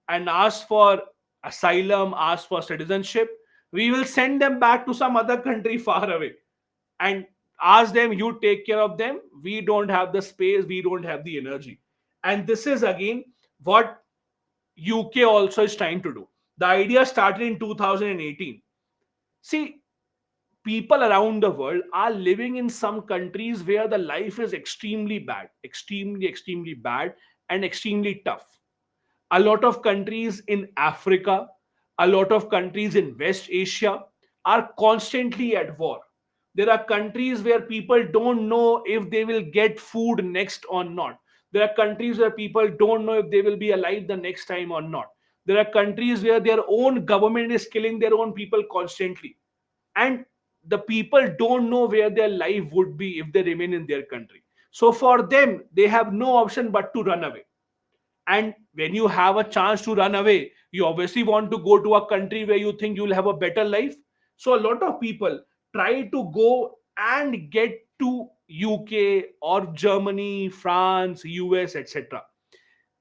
and ask for asylum, ask for citizenship, we will send them back to some other country far away and ask them, you take care of them. We don't have the space, we don't have the energy. And this is again what UK also is trying to do. The idea started in 2018. See, people around the world are living in some countries where the life is extremely bad, extremely bad, and extremely tough. A lot of countries in Africa, a lot of countries in West Asia are constantly at war. There are countries where people don't know if they will get food next or not. There are countries where people don't know if they will be alive the next time or not. There are countries where their own government is killing their own people constantly. And the people don't know where their life would be if they remain in their country. So for them, they have no option but to run away. And when you have a chance to run away, you obviously want to go to a country where you think you'll have a better life. So a lot of people try to go and get to UK or Germany, France, US, etc.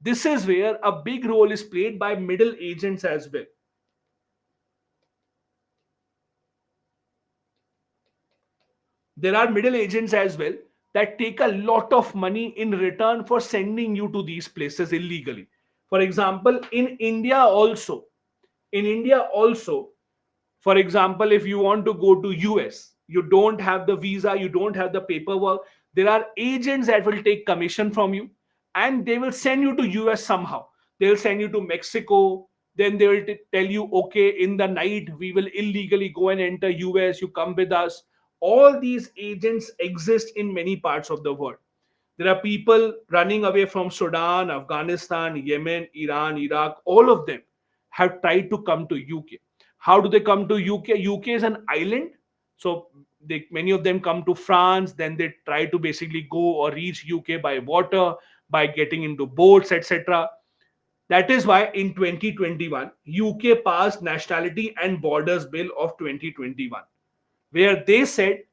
This is where a big role is played by middle agents as well. There are middle agents as well that take a lot of money in return for sending you to these places illegally. For example, in India also, for example, if you want to go to US, you don't have the visa, you don't have the paperwork, there are agents that will take commission from you and they will send you to US somehow. They'll send you to Mexico, then they will tell you, okay, in the night we will illegally go and enter US, you come with us. All these agents exist in many parts of the world. There are people running away from Sudan, Afghanistan, Yemen, Iran, Iraq. All of them have tried to come to UK. How do they come to UK? UK is an island. So many of them come to France, then they try to basically go or reach UK by water, by getting into boats, etc. That is why in 2021, UK passed Nationality and Borders Bill of 2021, where they said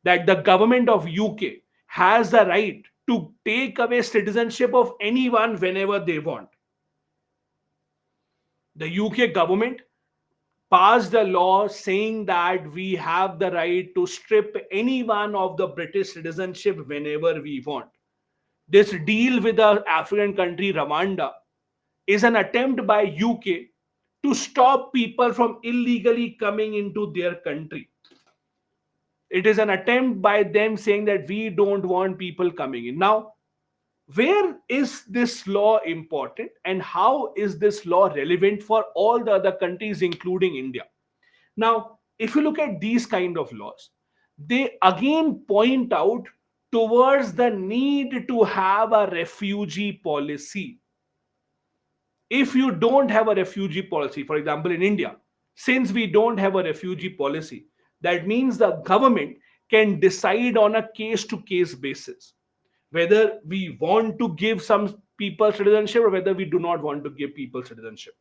that the government of UK has the right to take away citizenship of anyone whenever they want. The UK government passed a law saying that we have the right to strip anyone of the British citizenship whenever we want. This deal with the African country Rwanda is an attempt by UK to stop people from illegally coming into their country. It is an attempt by them saying that we don't want people coming in. Now, where is this law important and how is this law relevant for all the other countries, including India? Now, if you look at these kind of laws, they again point out towards the need to have a refugee policy. If you don't have a refugee policy, for example, in India, since we don't have a refugee policy, that means the government can decide on a case to case basis whether we want to give some people citizenship or whether we do not want to give people citizenship.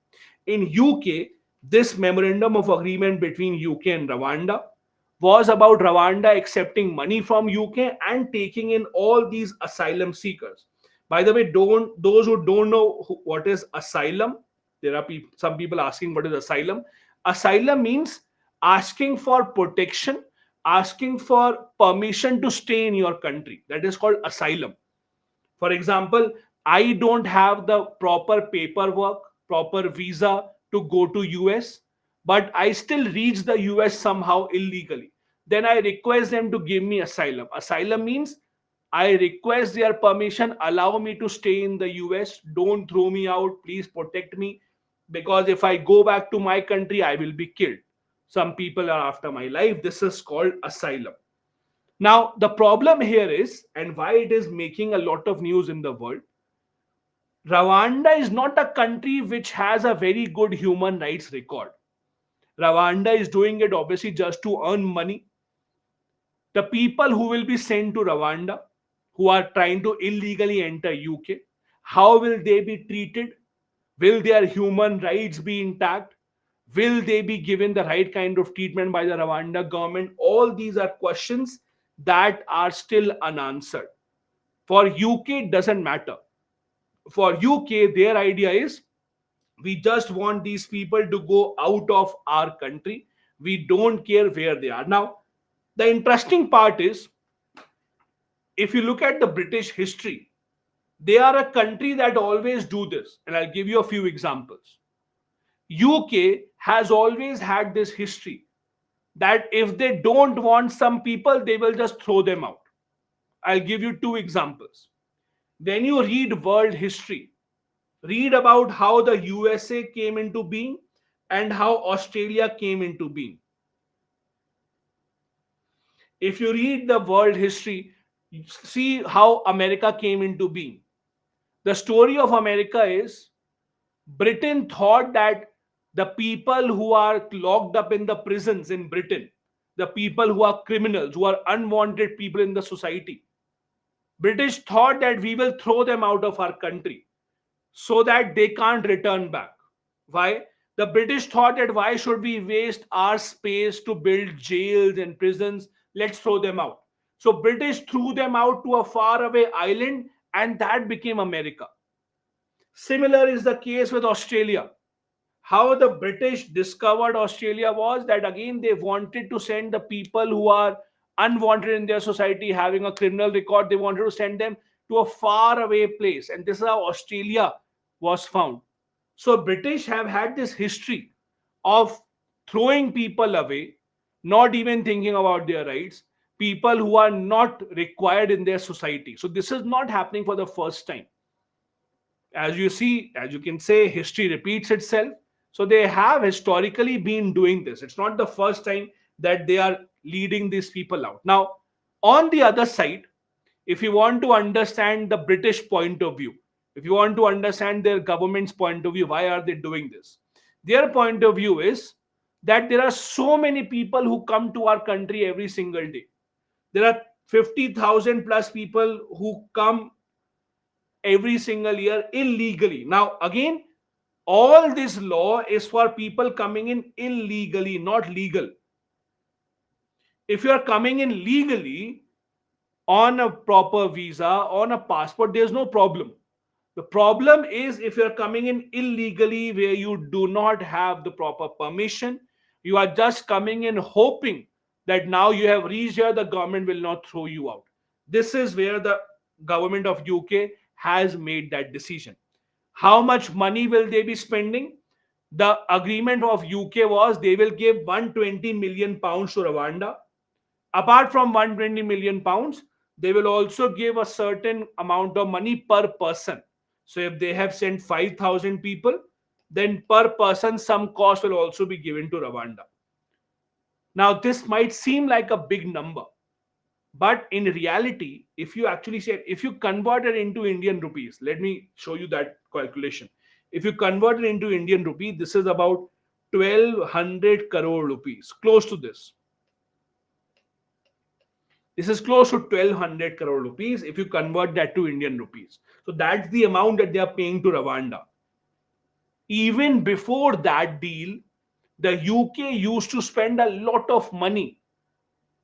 In UK, this memorandum of agreement between UK and Rwanda was about Rwanda accepting money from UK and taking in all these asylum seekers. By the way, don't those who don't know what is asylum, there are some people asking what is asylum. Asylum means asking for protection, asking for permission to stay in your country. That is called asylum. For example, I don't have the proper paperwork, proper visa to go to US, but I still reach the US somehow illegally. Then I request them to give me asylum. Asylum means I request their permission, allow me to stay in the US, don't throw me out, please protect me, because if I go back to my country, I will be killed. Some people are after my life. This is called asylum. Now, the problem here is, and why it is making a lot of news in the world, Rwanda is not a country which has a very good human rights record. Rwanda is doing it obviously just to earn money. The people who will be sent to Rwanda, who are trying to illegally enter UK, how will they be treated? Will their human rights be intact? Will they be given the right kind of treatment by the Rwanda government? All these are questions that are still unanswered. For UK, it doesn't matter. For UK, their idea is we just want these people to go out of our country. We don't care where they are. Now, the interesting part is if you look at the British history, they are a country that always do this. And I'll give you a few examples. UK has always had this history that if they don't want some people, they will just throw them out. I'll give you two examples. When you read world history, read about how the USA came into being and how Australia came into being. If you read the world history, see how America came into being. The story of America is Britain thought that the people who are locked up in the prisons in Britain, the people who are criminals, who are unwanted people in the society, British thought that we will throw them out of our country so that they can't return back. Why? The British thought that why should we waste our space to build jails and prisons? Let's throw them out. So British threw them out to a faraway island and that became America. Similar is the case with Australia. How the British discovered Australia was that again they wanted to send the people who are unwanted in their society, having a criminal record, they wanted to send them to a far away place. And this is how Australia was found. So British have had this history of throwing people away, not even thinking about their rights, people who are not required in their society. So this is not happening for the first time. As you see, as you can say, history repeats itself. So they have historically been doing this. It's not the first time that they are leading these people out. Now, on the other side, if you want to understand the British point of view, if you want to understand their government's point of view, why are they doing this? Their point of view is that there are so many people who come to our country every single day. There are 50,000 plus people who come every single year illegally. Now, again, all this law is for people coming in illegally, not legal. If you are coming in legally, on a proper visa, on a passport, there's no problem. The problem is if you're coming in illegally where you do not have the proper permission, you are just coming in hoping that now you have reached here, the government will not throw you out. This is where the government of UK has made that decision. How much money will they be spending? The agreement of UK was they will give 120 million pounds to Rwanda. Apart from 120 million pounds, they will also give a certain amount of money per person. So if they have sent 5,000 people, then per person some cost will also be given to Rwanda. Now this might seem like a big number, but in reality, if you actually say, if you convert it into Indian rupees, let me show you that calculation. If you convert it into Indian rupee, this is about 1200 crore rupees, close to this. This is close to 1200 crore rupees if you convert that to Indian rupees. So that's the amount that they are paying to Rwanda. Even before that deal, the UK used to spend a lot of money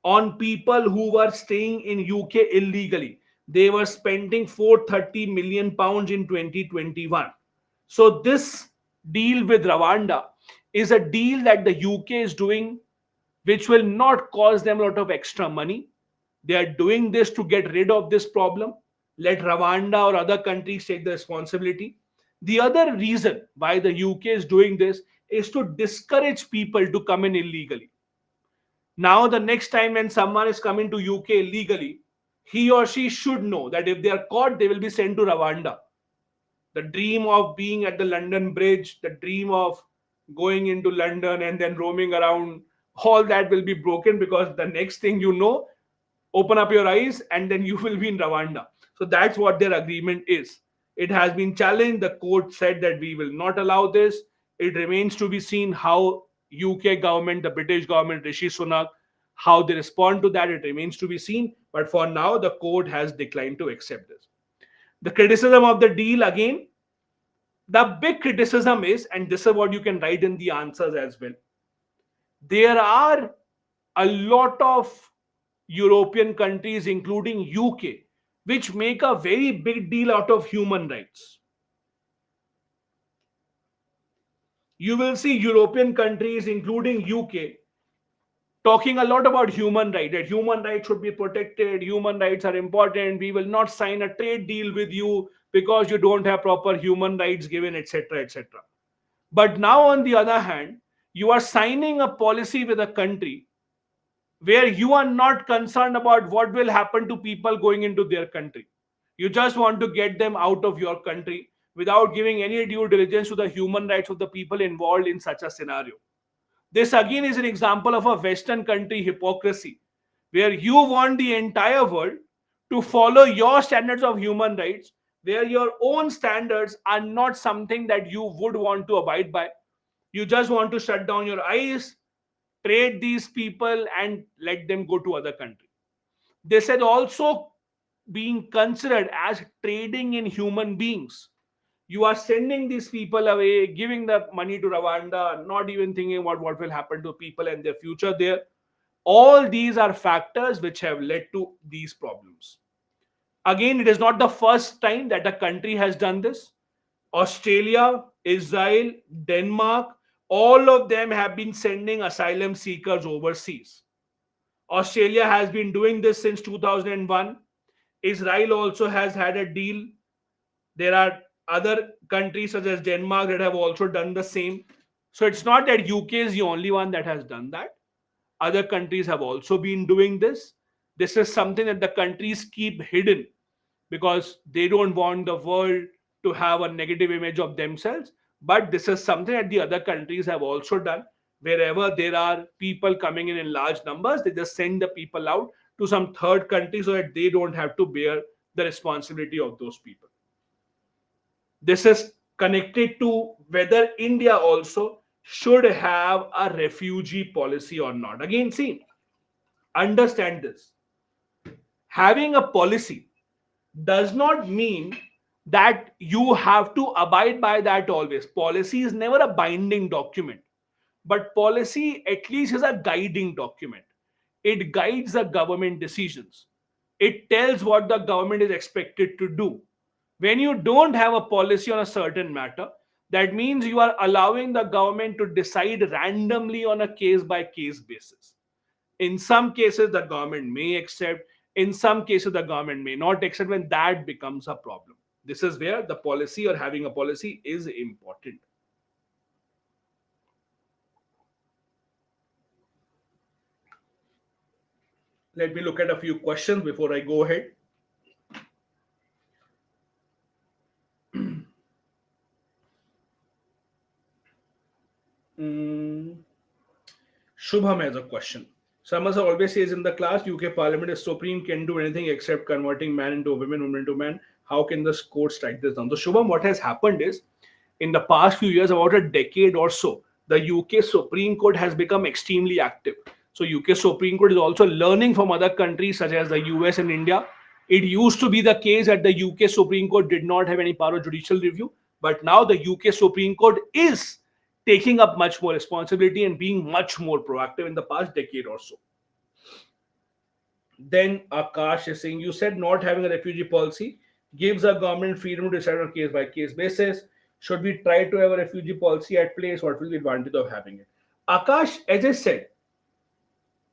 on people who were staying in UK illegally. They were spending 430 million pounds in 2021. So this deal with Rwanda is a deal that the UK is doing which will not cost them a lot of extra money. They are doing this to get rid of this problem. Let Rwanda or other countries take the responsibility. The other reason why the UK is doing this is to discourage people to come in illegally. Now, the next time when someone is coming to UK illegally, he or she should know that if they are caught, they will be sent to Rwanda. The dream of being at the London Bridge, the dream of going into London and then roaming around, all that will be broken because the next thing you know, open up your eyes and then you will be in Rwanda. So that's what their agreement is. It has been challenged. The court said that we will not allow this. It remains to be seen how UK government, the British government, Rishi Sunak, how they respond to that. It remains to be seen. But for now, the court has declined to accept this. The criticism of the deal again, the big criticism is, and this is what you can write in the answers as well. There are a lot of European countries, including UK, which make a very big deal out of human rights. You will see European countries, including UK, talking a lot about human rights, that human rights should be protected, human rights are important, we will not sign a trade deal with you because you don't have proper human rights given, etc., etc. But now, on the other hand, you are signing a policy with a country where you are not concerned about what will happen to people going into their country. You just want to get them out of your country without giving any due diligence to the human rights of the people involved in such a scenario. This again is an example of a Western country hypocrisy, where you want the entire world to follow your standards of human rights, where your own standards are not something that you would want to abide by. You just want to shut down your eyes, trade these people, and let them go to other countries. This had also being considered as trading in human beings. You are sending these people away, giving the money to Rwanda, not even thinking about what will happen to people and their future there. All these are factors which have led to these problems. Again, it is not the first time that a country has done this. Australia, Israel, Denmark, all of them have been sending asylum seekers overseas. Australia has been doing this since 2001. Israel also has had a deal. There are other countries such as Denmark that have also done the same. So it's not that UK is the only one that has done that. Other countries have also been doing this. This is something that the countries keep hidden because they don't want the world to have a negative image of themselves. But this is something that the other countries have also done. Wherever there are people coming in large numbers, they just send the people out to some third country so that they don't have to bear the responsibility of those people. This is connected to whether India also should have a refugee policy or not. Again, see, understand this. Having a policy does not mean that you have to abide by that always. Policy is never a binding document, but policy at least is a guiding document. It guides the government decisions. It tells what the government is expected to do. When you don't have a policy on a certain matter, that means you are allowing the government to decide randomly on a case by case basis. In some cases, the government may accept, in some cases, the government may not accept, when that becomes a problem. This is where the policy or having a policy is important. Let me look at a few questions before I go ahead. Mm, Shubham has a question. Samasa always says in the class, UK Parliament is supreme, can do anything except converting man into a woman, woman into man. How can the court strike this down? So, Shubham, what has happened is, in the past few years, about a decade or so, the UK Supreme Court has become extremely active. So, UK Supreme Court is also learning from other countries such as the US and India. It used to be the case that the UK Supreme Court did not have any power of judicial review, but now the UK Supreme Court is taking up much more responsibility and being much more proactive in the past decade or so. Then Akash is saying, you said not having a refugee policy gives a government freedom to decide on case by case basis. Should we try to have a refugee policy at place? What will be the advantage of having it? Akash, as I said,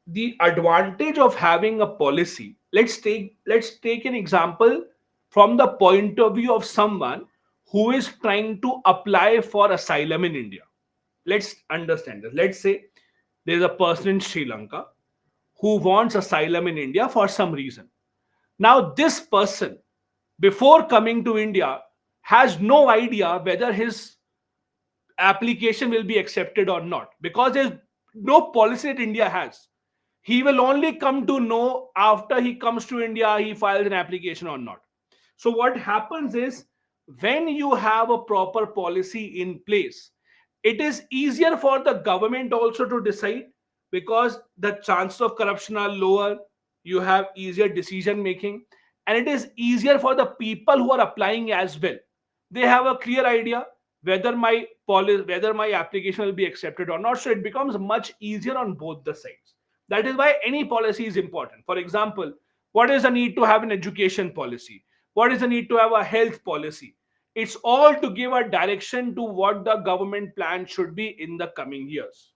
the advantage of having a policy, let's take an example from the point of view of someone who is trying to apply for asylum in India. Let's understand this. Let's say there's a person in Sri Lanka who wants asylum in India for some reason. Now, this person, before coming to India, has no idea whether his application will be accepted or not, because there's no policy that India has. He will only come to know after he comes to India, he files an application or not. So, what happens is, when you have a proper policy in place, it is easier for the government also to decide, because the chances of corruption are lower, you have easier decision making, and it is easier for the people who are applying as well. They have a clear idea whether my application will be accepted or not, so it becomes much easier on both the sides. That is why any policy is important. For example, what is the need to have an education policy? What is the need to have a health policy? It's all to give a direction to what the government plan should be in the coming years.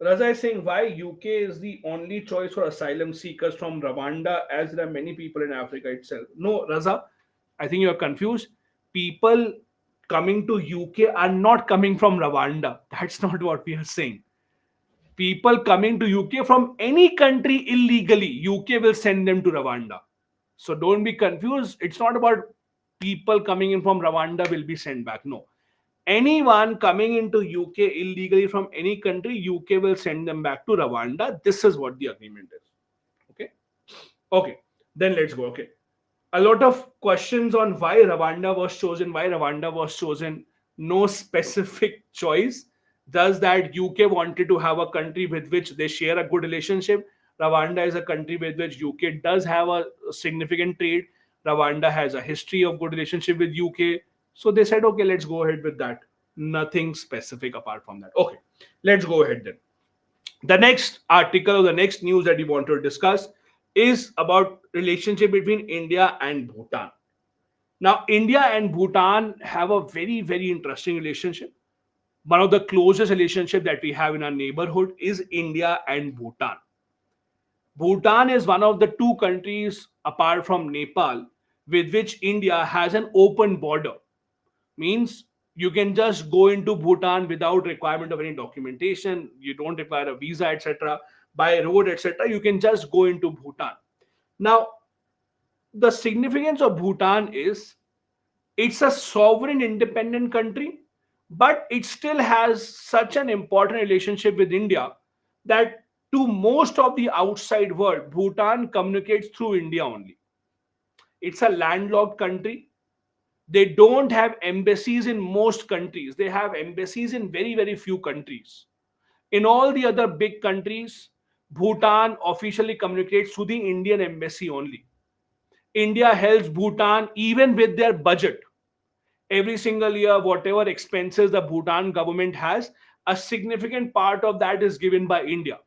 Raza is saying, why UK is the only choice for asylum seekers from Rwanda, as there are many people in Africa itself. No, Raza, I think you're confused. People coming to UK are not coming from Rwanda. That's not what we are saying. People coming to UK from any country illegally, UK will send them to Rwanda. So don't be confused. It's not about people coming in from Rwanda will be sent back. No. Anyone coming into UK illegally from any country, UK will send them back to Rwanda. This is what the agreement is. Okay. Okay. Then let's go. Okay. A lot of questions on why Rwanda was chosen, why Rwanda was chosen. No specific choice. Does that UK wanted to have a country with which they share a good relationship? Rwanda is a country with which UK does have a significant trade. Rwanda has a history of good relationship with UK. So they said, okay, let's go ahead with that. Nothing specific apart from that. Okay, let's go ahead then. The next article or the next news that we want to discuss is about relationship between India and Bhutan. Now, India and Bhutan have a very, very interesting relationship. One of the closest relationship that we have in our neighborhood is India and Bhutan. Bhutan is one of the two countries apart from Nepal with which India has an open border. Means you can just go into Bhutan without requirement of any documentation. You don't require a visa, etc. By road, etc. You can just go into Bhutan. Now, the significance of Bhutan is it's a sovereign independent country, but it still has such an important relationship with India that to most of the outside world, Bhutan communicates through India only. It's a landlocked country. They don't have embassies in most countries. They have embassies in very, very few countries. In all the other big countries, Bhutan officially communicates through the Indian embassy only. India helps Bhutan even with their budget. Every single year, whatever expenses the Bhutan government has, a significant part of that is given by India.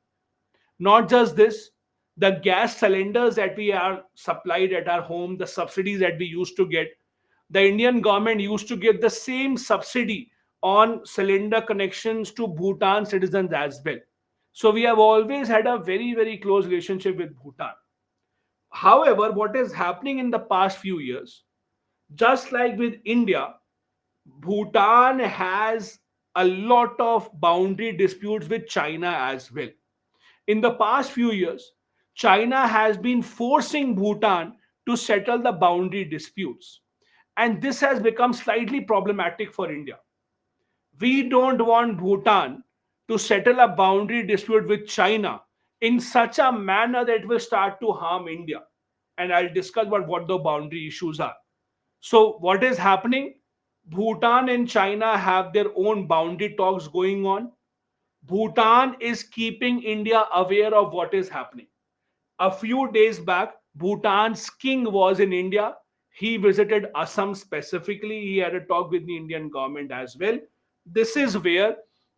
Not just this, The gas cylinders that we are supplied at our home, the subsidies that we used to get, the Indian government used to give the same subsidy on cylinder connections to Bhutan citizens as well. So we have always had a very, very close relationship with Bhutan. However, what is happening in the past few years, just like with India, Bhutan has a lot of boundary disputes with China as well. In the past few years, China has been forcing Bhutan to settle the boundary disputes. And this has become slightly problematic for India. We don't want Bhutan to settle a boundary dispute with China in such a manner that will start to harm India. And I'll discuss what the boundary issues are. So, what is happening? Bhutan and China have their own boundary talks going on. Bhutan is keeping India aware of what is happening. A few days back, Bhutan's king was in India. He visited Assam specifically. He had a talk with the Indian government as well. This is where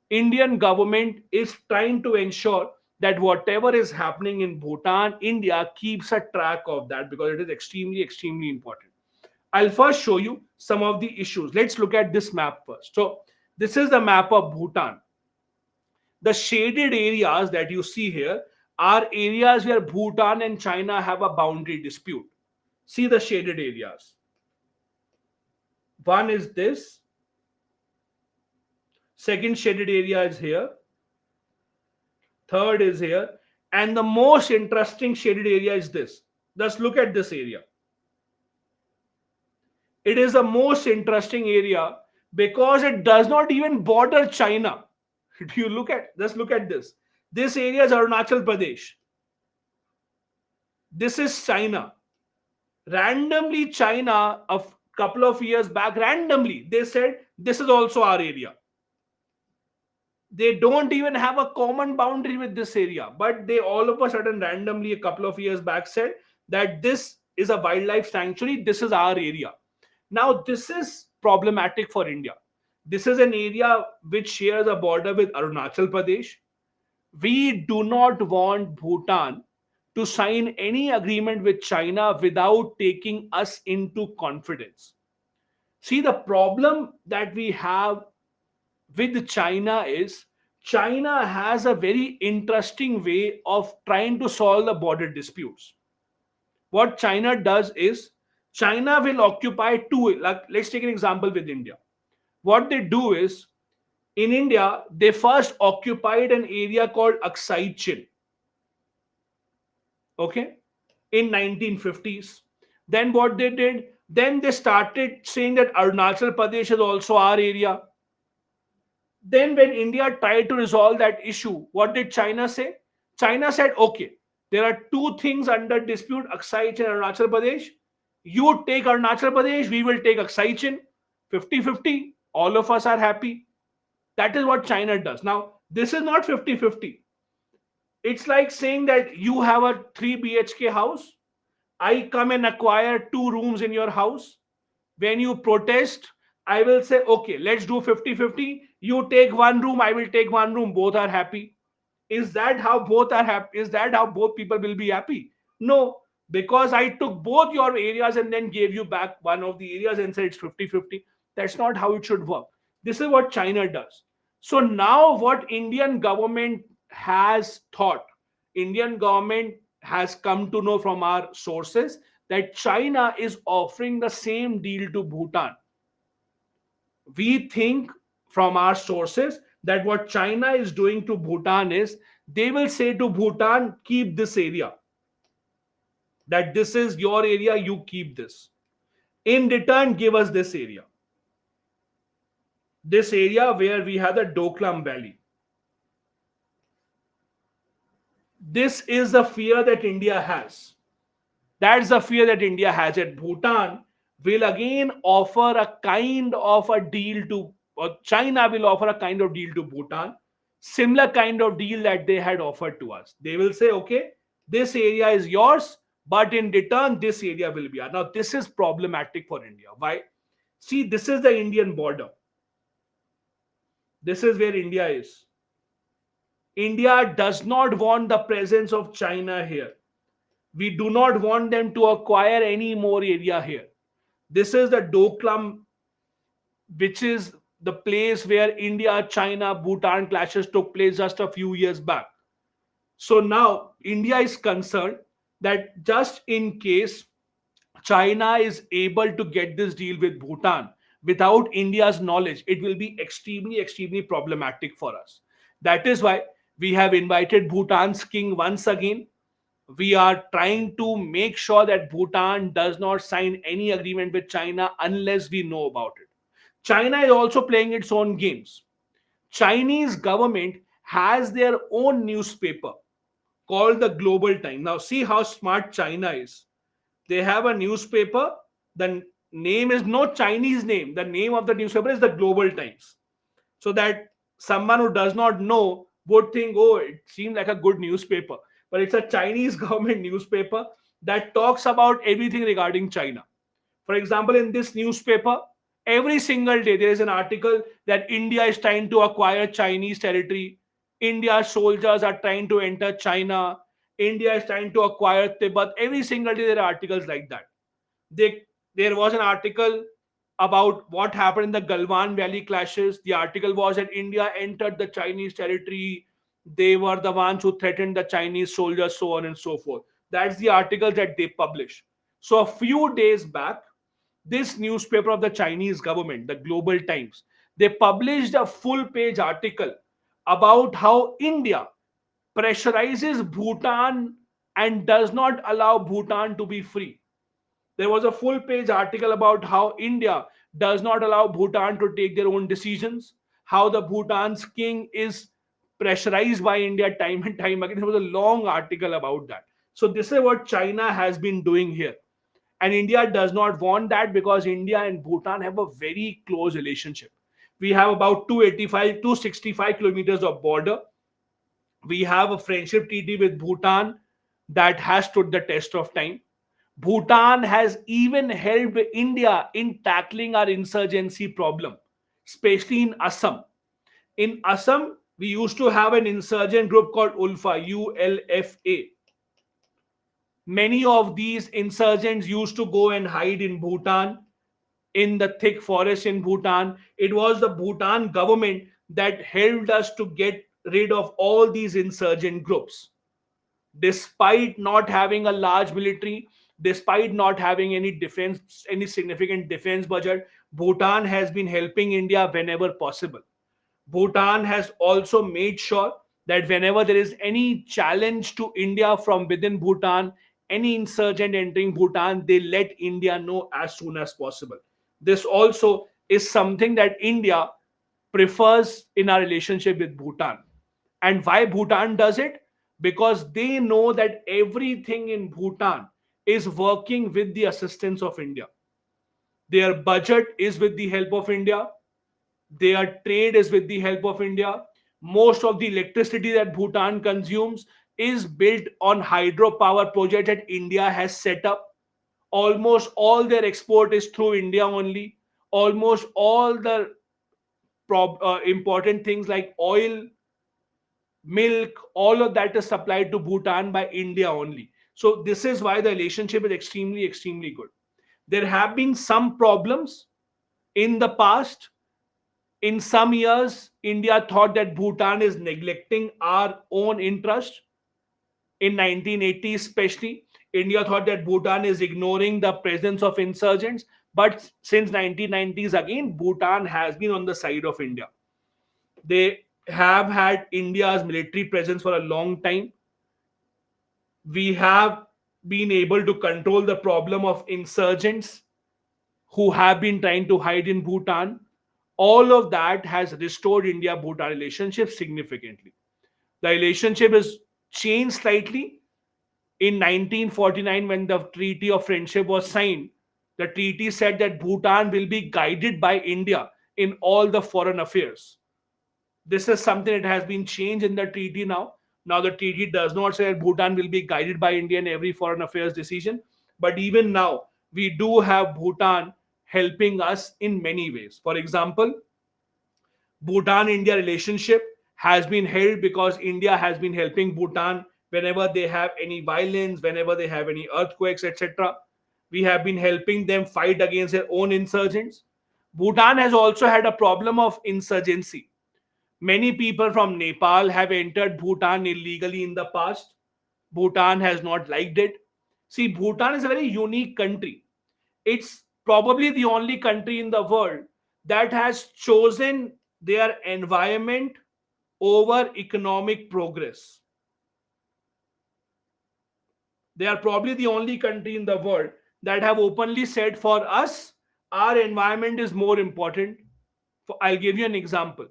Indian government is trying to ensure that whatever is happening in Bhutan, India keeps a track of that because it is extremely, extremely important. I'll first show you some of the issues. Let's look at this map first. So, this is the map of Bhutan. The shaded areas that you see here are areas where Bhutan and China have a boundary dispute. See the shaded areas. One is this, second shaded area is here, third is here, and the most interesting shaded area is this. Just look at this area. It is the most interesting area because it does not even border China. Do you look at, just look at this. This area is Arunachal Pradesh. This is China. Randomly, China, a couple of years back, randomly, they said, this is also our area. They don't even have a common boundary with this area, but they all of a sudden, randomly, a couple of years back, said that this is a wildlife sanctuary, this is our area. Now, this is problematic for India. This is an area which shares a border with Arunachal Pradesh. We do not want Bhutan to sign any agreement with China without taking us into confidence. See, the problem that we have with China is China has a very interesting way of trying to solve the border disputes. What China does is China will occupy two, like let's take an example with India. What they do is in India, they first occupied an area called Aksai Chin, okay, in 1950s. Then what they did, then they started saying that Arunachal Pradesh is also our area. Then when India tried to resolve that issue, what did China say? China said, okay, there are two things under dispute, Aksai Chin and Arunachal Pradesh. You take Arunachal Pradesh, we will take Aksai Chin. 50-50, all of us are happy. That is what China does. Now, this is not 50-50. It's like saying that you have a 3 BHK house. I come and acquire two rooms in your house. When you protest, I will say, okay, let's do 50-50. You take one room, I will take one room. Both are happy. Is that how both are happy? Is that how both people will be happy? No, because I took both your areas and then gave you back one of the areas and said it's 50-50. That's not how it should work. This is what China does. So now what Indian government has thought, Indian government has come to know from our sources that China is offering the same deal to Bhutan. We think from our sources that what China is doing to Bhutan is they will say to Bhutan, keep this area, that this is your area, you keep this. In return, give us this area where we have the Doklam Valley. This is the fear that India has. That's the fear that India has. That Bhutan will again offer a kind of a deal to, or China will offer a kind of deal to Bhutan, similar kind of deal that they had offered to us. They will say, okay, this area is yours, but in return, this area will be ours. Now, this is problematic for India. Why? See, this is the Indian border. This is where India is. India does not want the presence of China here. We do not want them to acquire any more area here. This is the Doklam, which is the place where India, China, Bhutan clashes took place just a few years back. So now India is concerned that just in case China is able to get this deal with Bhutan without India's knowledge, it will be extremely, extremely problematic for us. That is why we have invited Bhutan's king once again. We are trying to make sure that Bhutan does not sign any agreement with China unless we know about it. China is also playing its own games. Chinese government has their own newspaper called the Global Time. Now see how smart China is. They have a newspaper. The name is no Chinese name. The name of the newspaper is the Global Times. So that someone who does not know would think, oh, it seems like a good newspaper. But it's a Chinese government newspaper that talks about everything regarding China. For example, in this newspaper, every single day there is an article that India is trying to acquire Chinese territory. India's soldiers are trying to enter China. India is trying to acquire Tibet. Every single day there are articles like that. They, there was an article about what happened in the Galwan Valley clashes. The article was that India entered the Chinese territory. They were the ones who threatened the Chinese soldiers, so on and so forth. That's the article that they publish. So a few days back, this newspaper of the Chinese government, the Global Times, they published a full page article about how India pressurizes Bhutan and does not allow Bhutan to be free. There was a full page article about how India does not allow Bhutan to take their own decisions, how the Bhutan's king is pressurized by India time and time again. There was a long article about that. So, this is what China has been doing here. And India does not want that because India and Bhutan have a very close relationship. We have about 285, 265 kilometers of border. We have a friendship treaty with Bhutan that has stood the test of time. Bhutan has even helped India in tackling our insurgency problem, especially in Assam. In Assam, we used to have an insurgent group called ULFA, ULFA. Many of these insurgents used to go and hide in Bhutan, in the thick forest in Bhutan. It was the Bhutan government that helped us to get rid of all these insurgent groups. Despite not having a large military, despite not having any defense, any significant defense budget, Bhutan has been helping India whenever possible. Bhutan has also made sure that whenever there is any challenge to India from within Bhutan, any insurgent entering Bhutan, they let India know as soon as possible. This also is something that India prefers in our relationship with Bhutan. And why Bhutan does it? Because they know that everything in Bhutan is working with the assistance of India. Their budget is with the help of India. Their trade is with the help of India. Most of the electricity that Bhutan consumes is built on hydropower project that India has set up. Almost all their export is through India only. Almost all the important things like oil, milk, all of that is supplied to Bhutan by India only. So this is why the relationship is extremely, extremely good. There have been some problems in the past. In some years, India thought that Bhutan is neglecting our own interest. In 1980, especially, India thought that Bhutan is ignoring the presence of insurgents. But since 1990s, again, Bhutan has been on the side of India. They have had India's military presence for a long time. We have been able to control the problem of insurgents who have been trying to hide in Bhutan. All of that has restored India Bhutan relationship significantly. The relationship has changed slightly in 1949 when the Treaty of Friendship was signed. The treaty said that Bhutan will be guided by India in all the foreign affairs. This is something that has been changed in the treaty now. Now the treaty does not say that Bhutan will be guided by India in every foreign affairs decision, but even now we do have Bhutan helping us in many ways. For example, Bhutan India relationship has been held because India has been helping Bhutan whenever they have any violence, whenever they have any earthquakes, etc. We have been helping them fight against their own insurgents. Bhutan has also had a problem of insurgency. Many people from Nepal have entered Bhutan illegally in the past. Bhutan has not liked it. See, Bhutan is a very unique country. It's probably the only country in the world that has chosen their environment over economic progress. They are probably the only country in the world that have openly said, for us, our environment is more important. I'll give you an example.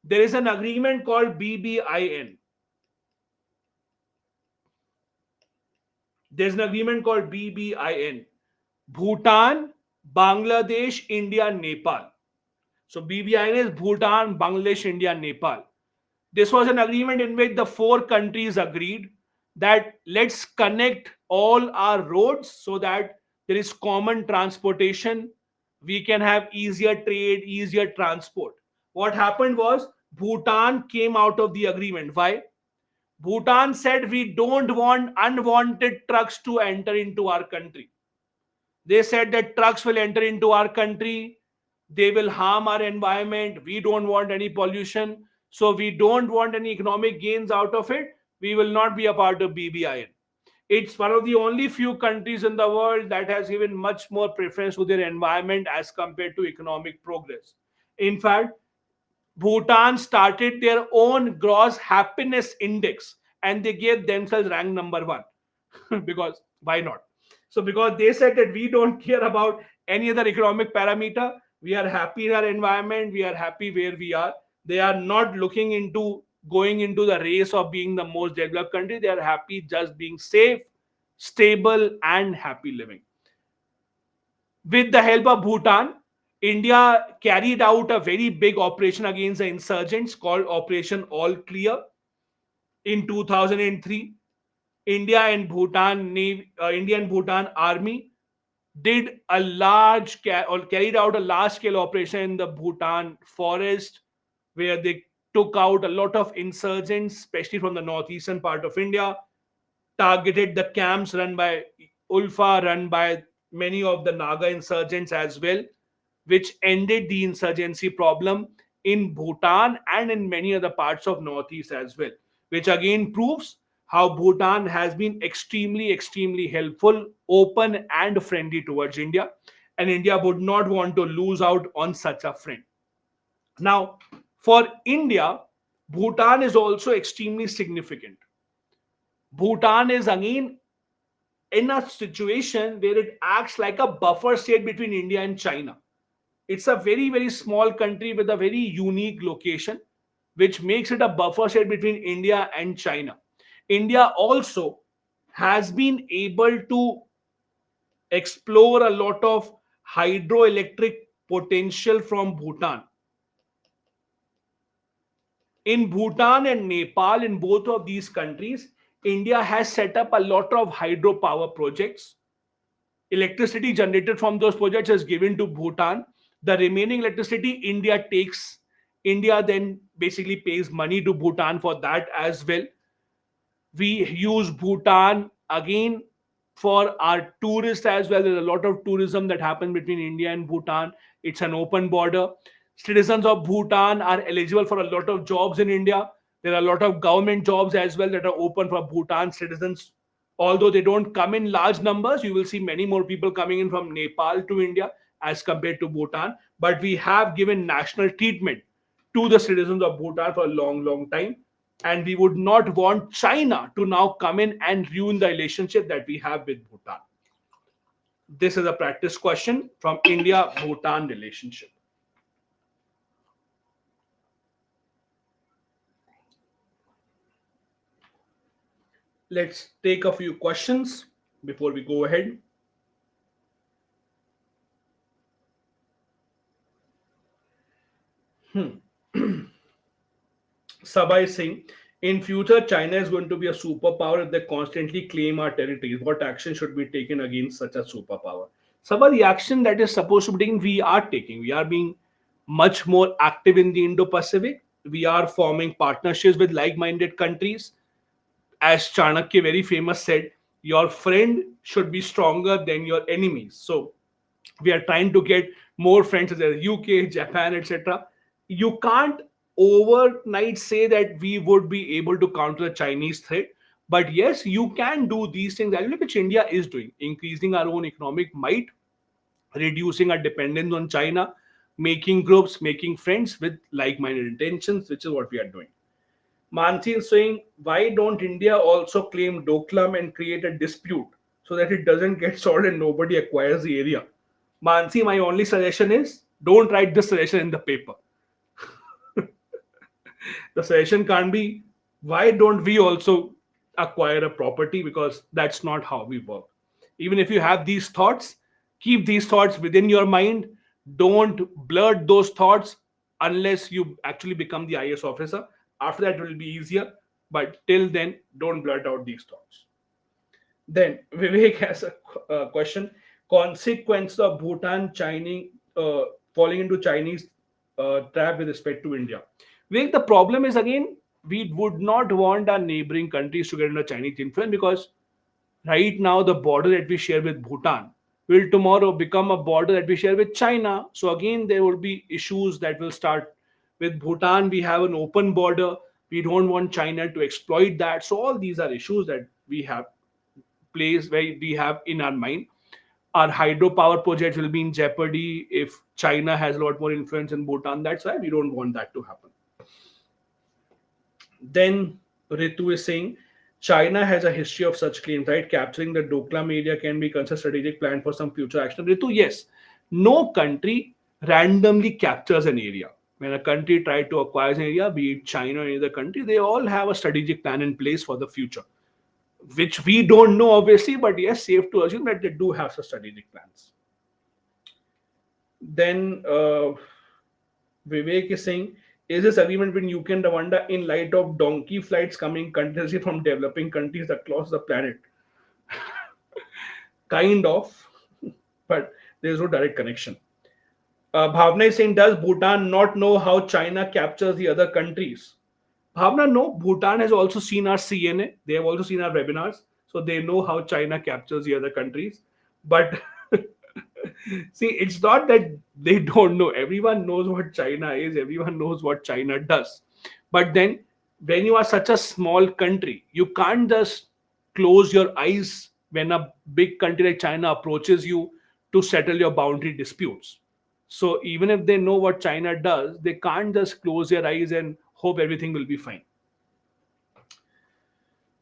There is an agreement called BBIN. There's an agreement called BBIN. Bhutan, Bangladesh, India, Nepal. So BBIN is Bhutan, Bangladesh, India, Nepal. This was an agreement in which the four countries agreed that let's connect all our roads so that there is common transportation. We can have easier trade, easier transport. What happened was Bhutan came out of the agreement. Why? Bhutan said we don't want unwanted trucks to enter into our country. They said that trucks will enter into our country, they will harm our environment. We don't want any pollution. So we don't want any economic gains out of it. We will not be a part of BBIN. It's one of the only few countries in the world that has given much more preference to their environment as compared to economic progress. In fact, Bhutan started their own gross happiness index and they gave themselves rank number one. Because why not? So because they said that we don't care about any other economic parameter, we are happy in our environment, we are happy where we are. They are not looking into going into the race of being the most developed country. They are happy just being safe, stable, and happy living. With the help of Bhutan, India carried out a very big operation against the insurgents called Operation All Clear in 2003. India and Bhutan army did a or carried out a large scale operation in the Bhutan forest where they took out a lot of insurgents, especially from the northeastern part of India, targeted the camps run by Ulfa, run by many of the Naga insurgents as well, which ended the insurgency problem in Bhutan and in many other parts of Northeast as well, which again proves how Bhutan has been extremely, extremely helpful, open, and friendly towards India. And India would not want to lose out on such a friend. Now, for India, Bhutan is also extremely significant. Bhutan is again in a situation where it acts like a buffer state between India and China. It's a very, very small country with a very unique location, which makes it a buffer state between India and China. India also has been able to explore a lot of hydroelectric potential from Bhutan. In Bhutan and Nepal, in both of these countries, India has set up a lot of hydropower projects. Electricity generated from those projects is given to Bhutan. The remaining electricity India takes. India then basically pays money to Bhutan for that as well. We use Bhutan again for our tourists as well. There's a lot of tourism that happens between India and Bhutan. It's an open border. Citizens of Bhutan are eligible for a lot of jobs in India. There are a lot of government jobs as well that are open for Bhutan citizens. Although they don't come in large numbers, you will see many more people coming in from Nepal to India as compared to Bhutan. But we have given national treatment to the citizens of Bhutan for a long, long time. And we would not want China to now come in and ruin the relationship that we have with Bhutan. This is a practice question from India Bhutan relationship. Let's take a few questions before we go ahead. Sabah is saying, in future, China is going to be a superpower if they constantly claim our territories. What action should be taken against such a superpower? Sabah, the action that is supposed to be taken, we are taking. We are being much more active in the Indo-Pacific. We are forming partnerships with like-minded countries. as Chanakya very famous said, your friend should be stronger than your enemies. So we are trying to get more friends such as UK, Japan, etc. You can't overnight say that we would be able to counter the Chinese threat. But yes, you can do these things, which India is doing, increasing our own economic might, reducing our dependence on China, making groups, making friends with like-minded intentions, which is what we are doing. Mansi is saying, why don't India also claim Doklam and create a dispute so that it doesn't get solved and nobody acquires the area? Mansi, my only suggestion is don't write this suggestion in the paper. The suggestion can't be, why don't we also acquire a property, because that's not how we work. Even if you have these thoughts, keep these thoughts within your mind. Don't blurt those thoughts unless you actually become the IS officer. After that, it will be easier. But till then, don't blurt out these thoughts. Then Vivek has a question: consequence of Bhutan Chinese falling into Chinese trap with respect to India. Vivek, the problem is again we would not want our neighboring countries to get under Chinese influence, because right now the border that we share with Bhutan will tomorrow become a border that we share with China. So again, there will be issues that will start with Bhutan. We have an open border. We don't want China to exploit that. So all these are issues that we have place where we have in our mind. Our hydropower projects will be in jeopardy if China has a lot more influence in Bhutan. That's why we don't want that to happen. Then Ritu is saying China has a history of such claims, right? Capturing the Doklam area can be considered strategic plan for some future action. Ritu, yes. No country randomly captures an area. When a country tries to acquire an area, be it China or any other country, they all have a strategic plan in place for the future, which we don't know obviously, but yes, safe to assume that they do have some strategic plans. Then Vivek is saying, is this agreement between UK and Rwanda in light of donkey flights coming continuously from developing countries across the planet? Kind of, but there is no direct connection. Bhavna is saying, does Bhutan not know how China captures the other countries? Bhavna, no. Bhutan has also seen our CNA. They have also seen our webinars. So they know how China captures the other countries. But see, it's not that they don't know. Everyone knows what China is. Everyone knows what China does. But then, when you are such a small country, you can't just close your eyes when a big country like China approaches you to settle your boundary disputes. So even if they know what China does, they can't just close their eyes and hope everything will be fine.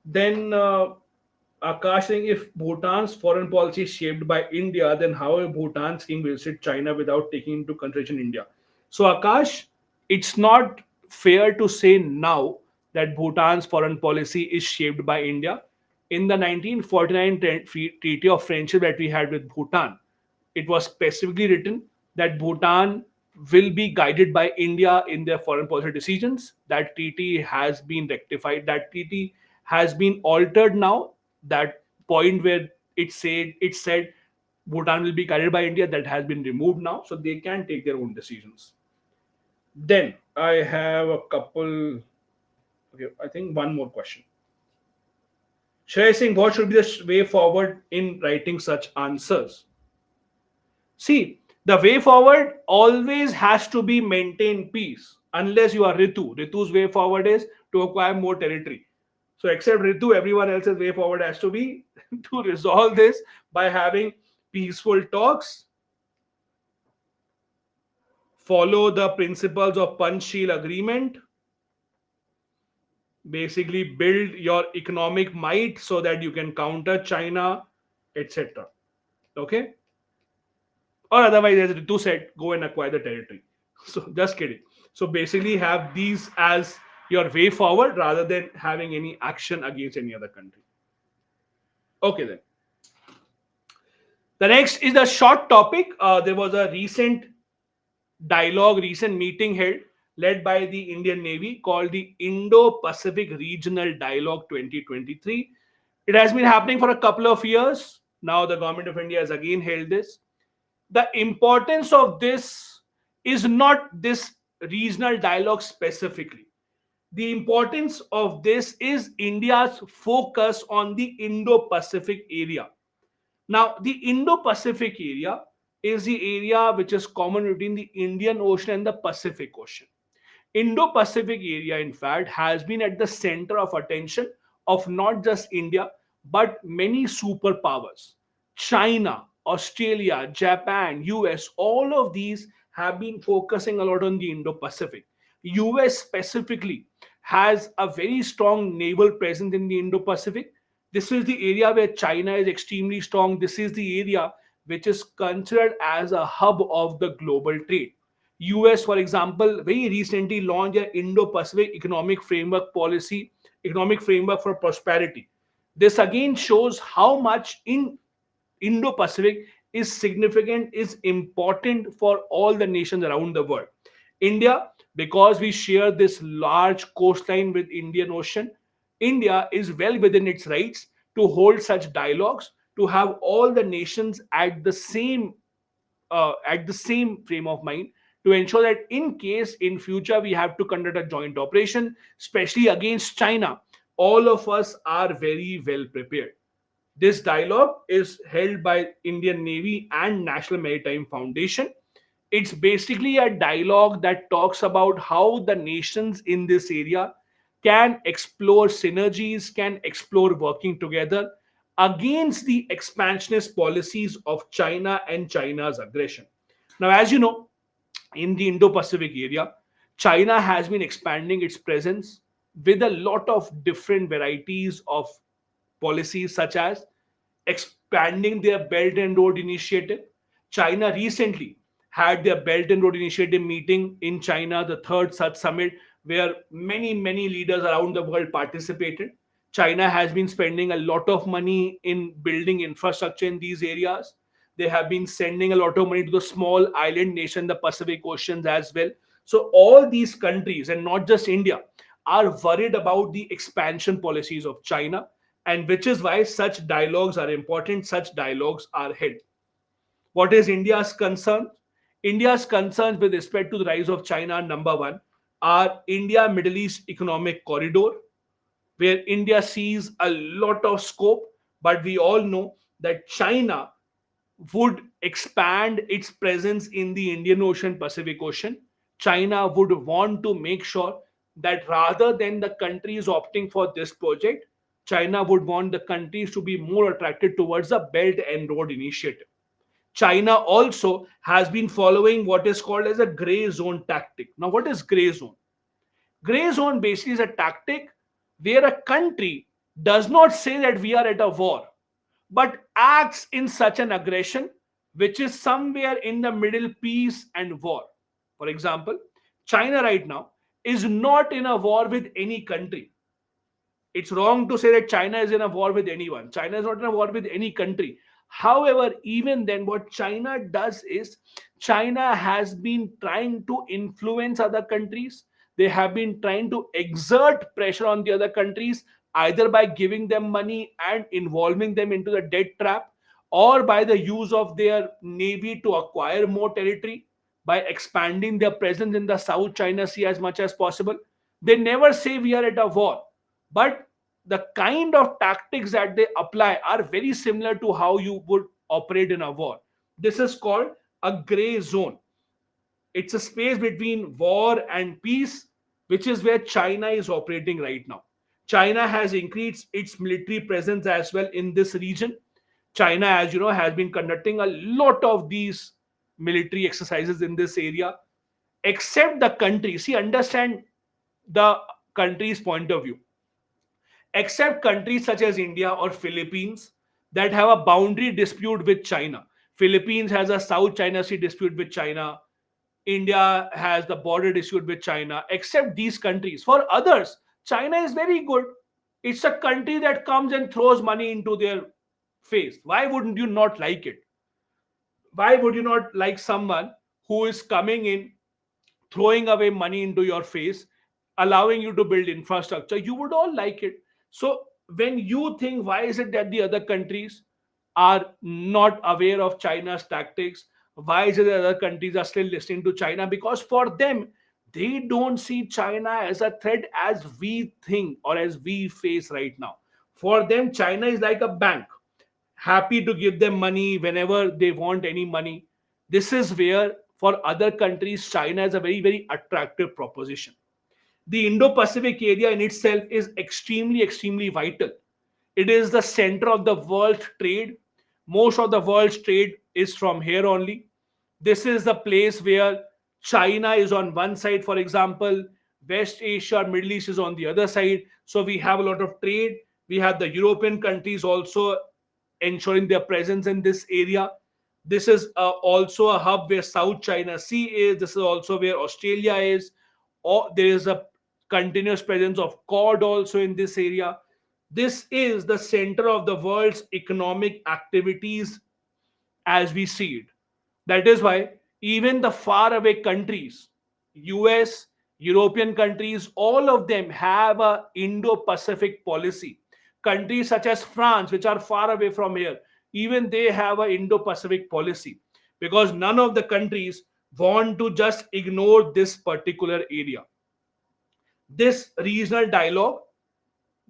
Then Akash saying, if Bhutan's foreign policy is shaped by India, then how will Bhutan's king visit China without taking into consideration India? So Akash, it's not fair to say now that Bhutan's foreign policy is shaped by India. In the 1949 Treaty of Friendship that we had with Bhutan, it was specifically written that Bhutan will be guided by India in their foreign policy decisions. That treaty has been rectified. That treaty has been altered now. That point where it said Bhutan will be guided by India, that has been removed now, so they can take their own decisions. Then I have a couple. Okay, I think one more question. Shrey Singh, what should be the way forward in writing such answers? See, the way forward always has to be maintain peace, unless you are Ritu. Ritu's way forward is to acquire more territory. So, except Ritu, everyone else's way forward has to be to resolve this by having peaceful talks, follow the principles of Panchsheel agreement, basically build your economic might so that you can counter China, etc. Okay? Or otherwise, as Ritu said, go and acquire the territory. So just kidding. So basically, have these as your way forward rather than having any action against any other country. Okay, then. The next is the short topic. There was a recent meeting held led by the Indian Navy called the Indo-Pacific Regional Dialogue 2023. It has been happening for a couple of years. Now the government of India has again held this. The importance of this is not this regional dialogue specifically. The importance of this is India's focus on the Indo Pacific area. Now, the Indo Pacific area is the area which is common between the Indian Ocean and the Pacific Ocean. Indo Pacific area, in fact, has been at the center of attention of not just India, but many superpowers. China, Australia, Japan, US, all of these have been focusing a lot on the Indo Pacific. US specifically has a very strong naval presence in the Indo Pacific. This is the area where China is extremely strong. This is the area which is considered as a hub of the global trade. US, for example, very recently launched an Indo-Pacific economic framework for prosperity. This again shows how much in Indo-Pacific is significant, is important for all the nations around the world. India, because we share this large coastline with Indian Ocean, India is well within its rights to hold such dialogues, to have all the nations at the same frame of mind, to ensure that in case in future we have to conduct a joint operation, especially against China, all of us are very well prepared. This dialogue is held by Indian Navy and National Maritime Foundation. It's basically a dialogue that talks about how the nations in this area can explore synergies, can explore working together against the expansionist policies of China and China's aggression. Now, as you know, in the Indo Pacific area, China has been expanding its presence with a lot of different varieties of policies, such as expanding their Belt and Road Initiative. China recently had their Belt and Road Initiative meeting in China, the third such summit, where many leaders around the world participated. China has been spending a lot of money in building infrastructure in these areas. They have been sending a lot of money to the small island nation, the Pacific Oceans as well. So all these countries, and not just India, are worried about the expansion policies of China, and which is why such dialogues are important, such dialogues are held. What is India's concern? India's concerns with respect to the rise of China, number one, are India Middle East Economic Corridor, where India sees a lot of scope, but we all know that China would expand its presence in the Indian Ocean, Pacific Ocean. China would want to make sure that rather than the countries opting for this project, China would want the countries to be more attracted towards the Belt and Road Initiative. China also has been following what is called as a gray zone tactic. Now, what is gray zone? Gray zone basically is a tactic where a country does not say that we are at a war, but acts in such an aggression which is somewhere in the middle, peace and war. For example, China right now is not in a war with any country. It's wrong to say that China is in a war with anyone. China is not in a war with any country. However, even then, what China does is China has been trying to influence other countries. They have been trying to exert pressure on the other countries, either by giving them money and involving them into the debt trap, or by the use of their navy to acquire more territory, by expanding their presence in the South China Sea as much as possible. They never say we are at a war, but the kind of tactics that they apply are very similar to how you would operate in a war. This is called a gray zone. It's a space between war and peace, which is where China is operating right now. China has increased its military presence as well in this region. China, as you know, has been conducting a lot of these military exercises in this area, except the country. See, understand the country's point of view. Except countries such as India or Philippines that have a boundary dispute with China. Philippines has a South China Sea dispute with China. India has the border dispute with China. Except these countries. For others, China is very good. It's a country that comes and throws money into their face. Why wouldn't you not like it? Why would you not like someone who is coming in, throwing away money into your face, allowing you to build infrastructure? You would all like it. So when you think, why is it that the other countries are not aware of China's tactics? Why is it that other countries are still listening to China? Because for them, they don't see China as a threat as we think or as we face right now. For them, China is like a bank, happy to give them money whenever they want any money. This is where, for other countries, China is a very, very attractive proposition. The Indo Pacific area in itself is extremely, extremely vital. It is the center of the world trade. Most of the world's trade is from here only. This is the place where China is on one side, for example, West Asia, Middle East is on the other side. So we have a lot of trade. We have the European countries also ensuring their presence in this area. This is also a hub where South China Sea is. This is also where Australia is. Or there is a continuous presence of cod also in this area. This is the center of the world's economic activities as we see it. That is why even the faraway countries, US, European countries, all of them have a Indo-Pacific policy. Countries such as France, which are far away from here, even they have a Indo-Pacific policy because none of the countries want to just ignore this particular area. This regional dialogue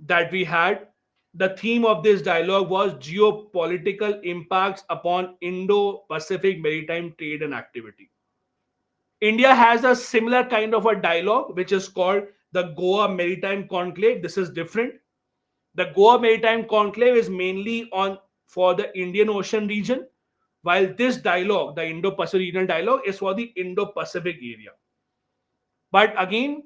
that we had, the theme of this dialogue was geopolitical impacts upon Indo Pacific maritime trade and activity. India has a similar kind of a dialogue, which is called the Goa Maritime Conclave. This is different. The Goa Maritime Conclave is mainly on for the Indian Ocean region, while this dialogue, the Indo Pacific regional dialogue, is for the Indo Pacific area. But again,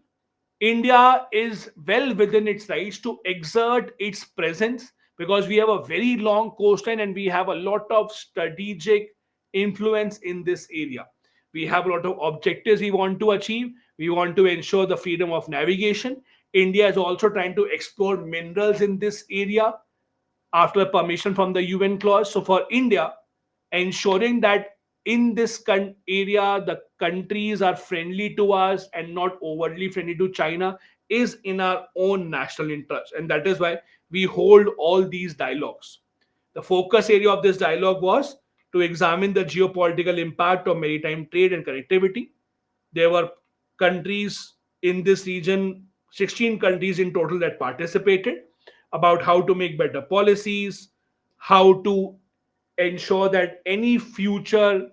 India is well within its rights to exert its presence because we have a very long coastline and we have a lot of strategic influence in this area. We have a lot of objectives we want to achieve. We want to ensure the freedom of navigation. India is also trying to explore minerals in this area after permission from the UN clause. So for India, ensuring that in this area the countries are friendly to us and not overly friendly to China is in our own national interest, and that is why we hold all these dialogues. The focus area of this dialogue was to examine the geopolitical impact of maritime trade and connectivity. There were countries in this region, 16 countries in total that participated, about how to make better policies, how to ensure that any future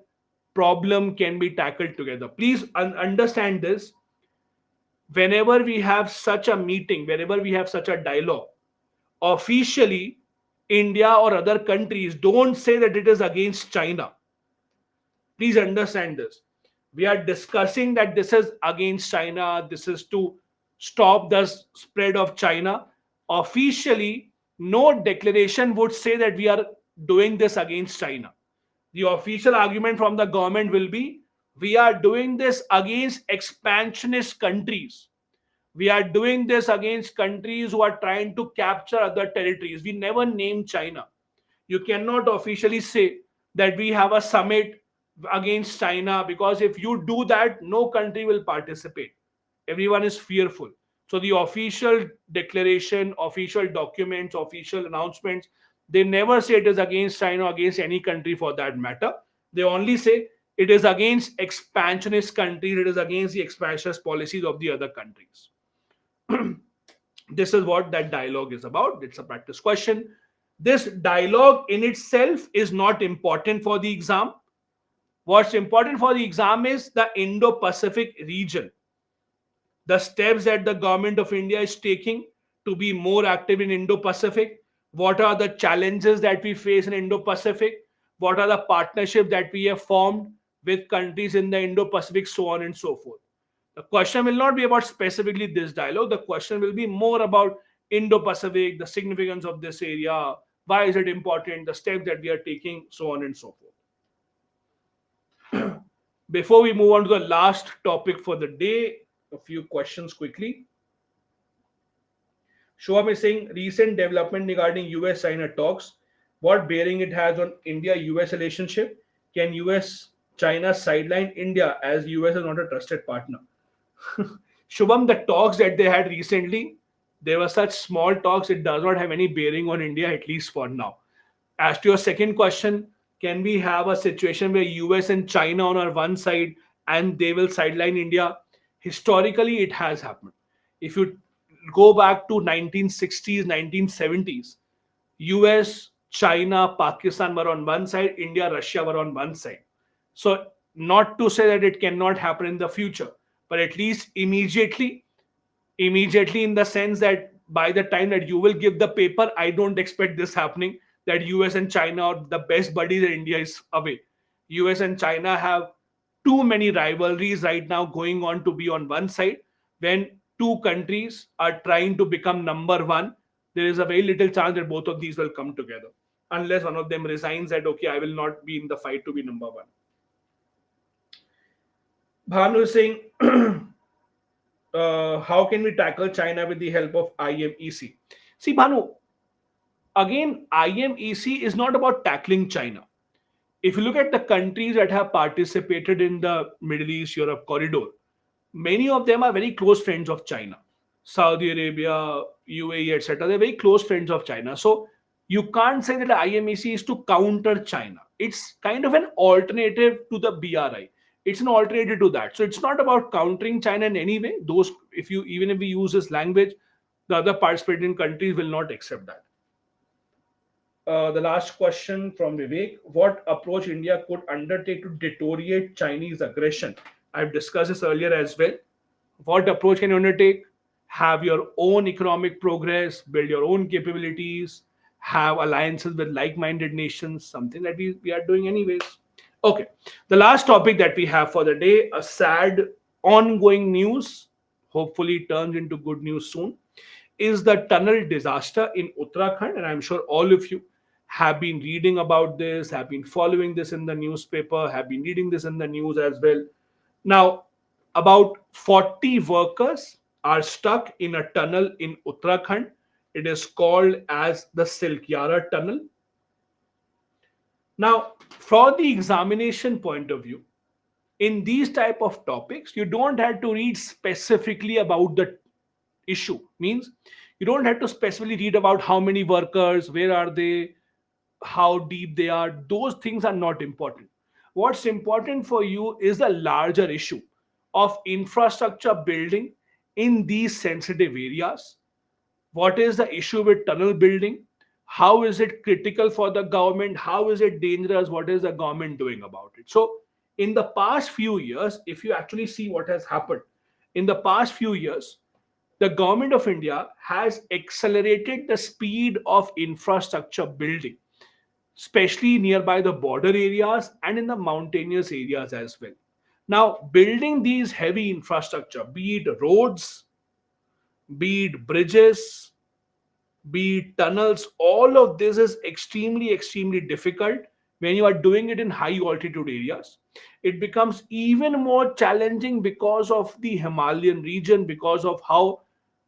problem can be tackled together. Please understand this. Whenever we have such a meeting, whenever we have such a dialogue, officially, India or other countries don't say that it is against China. Please understand this. We are discussing that this is against China, this is to stop the spread of China. Officially, no declaration would say that we are doing this against China. The official argument from the government will be we are doing this against expansionist countries. We are doing this against countries who are trying to capture other territories. We never name China. You cannot officially say that we have a summit against China because if you do that, no country will participate. Everyone is fearful. So the official declaration, official documents, official announcements, they never say it is against China or against any country for that matter. They only say it is against expansionist countries, it is against the expansionist policies of the other countries. This is what that dialogue is about. It's a practice question. This dialogue in itself is not important for the exam. What's important for the exam is the Indo Pacific region, the steps that the government of India is taking to be more active in Indo Pacific. What are the challenges that we face in Indo Pacific? What are the partnerships that we have formed with countries in the Indo Pacific, so on and so forth? The question will not be about specifically this dialogue. The question will be more about Indo Pacific, the significance of this area, why is it important, the steps that we are taking, so on and so forth. Before we move on to the last topic for the day, a few questions quickly. Shubham is saying recent development regarding US China talks, what bearing it has on India US relationship? Can US China sideline India as US is not a trusted partner? Shubham, the talks that they had recently, they were such small talks, it does not have any bearing on India, at least for now. As to your second question, can we have a situation where US and China on our one side and they will sideline India? Historically, it has happened. If you go back to 1960s, 1970s, US, China, Pakistan were on one side, India, Russia were on one side. So, not to say that it cannot happen in the future, but at least immediately in the sense that by the time that you will give the paper, I don't expect this happening, that US and China are the best buddies and India is away. US and China have too many rivalries right now going on to be on one side. When two countries are trying to become number one, there is a very little chance that both of these will come together, unless one of them resigns that okay, I will not be in the fight to be number one. Bhanu is saying, how can we tackle China with the help of IMEC? See, Bhanu, again, IMEC is not about tackling China. If you look at the countries that have participated in the Middle East Europe corridor, many of them are very close friends of China. Saudi Arabia, UAE, etc. They're very close friends of China. So you can't say that the IMEC is to counter China. It's kind of an alternative to the BRI. It's an alternative to that. So it's not about countering China in any way. Those, if you even if we use this language, the other participating countries will not accept that. The last question from Vivek: what approach India could undertake to deteriorate Chinese aggression? I've discussed this earlier as well. What approach can you undertake? Have your own economic progress, build your own capabilities, have alliances with like minded nations, something that we are doing anyways. Okay, the last topic that we have for the day, a sad ongoing news, hopefully turns into good news soon, is the tunnel disaster in Uttarakhand. And I'm sure all of you have been reading about this, have been following this in the newspaper, have been reading this in the news as well. Now, about 40 workers are stuck in a tunnel in Uttarakhand. It is called as the Silkyara Tunnel. Now, from the examination point of view, in these type of topics, you don't have to read specifically about the issue. Means you don't have to specifically read about how many workers, where are they, how deep they are. Those things are not important. What's important for you is the larger issue of infrastructure building in these sensitive areas. What is the issue with tunnel building? How is it critical for the government? How is it dangerous? What is the government doing about it? So in the past few years, if you actually see what has happened in the past few years, the government of India has accelerated the speed of infrastructure building, especially nearby the border areas and in the mountainous areas as well. Now, building these heavy infrastructure, be it roads, be it bridges, be it tunnels, all of this is extremely difficult when you are doing it in high altitude areas. It becomes even more challenging because of the Himalayan region, because of how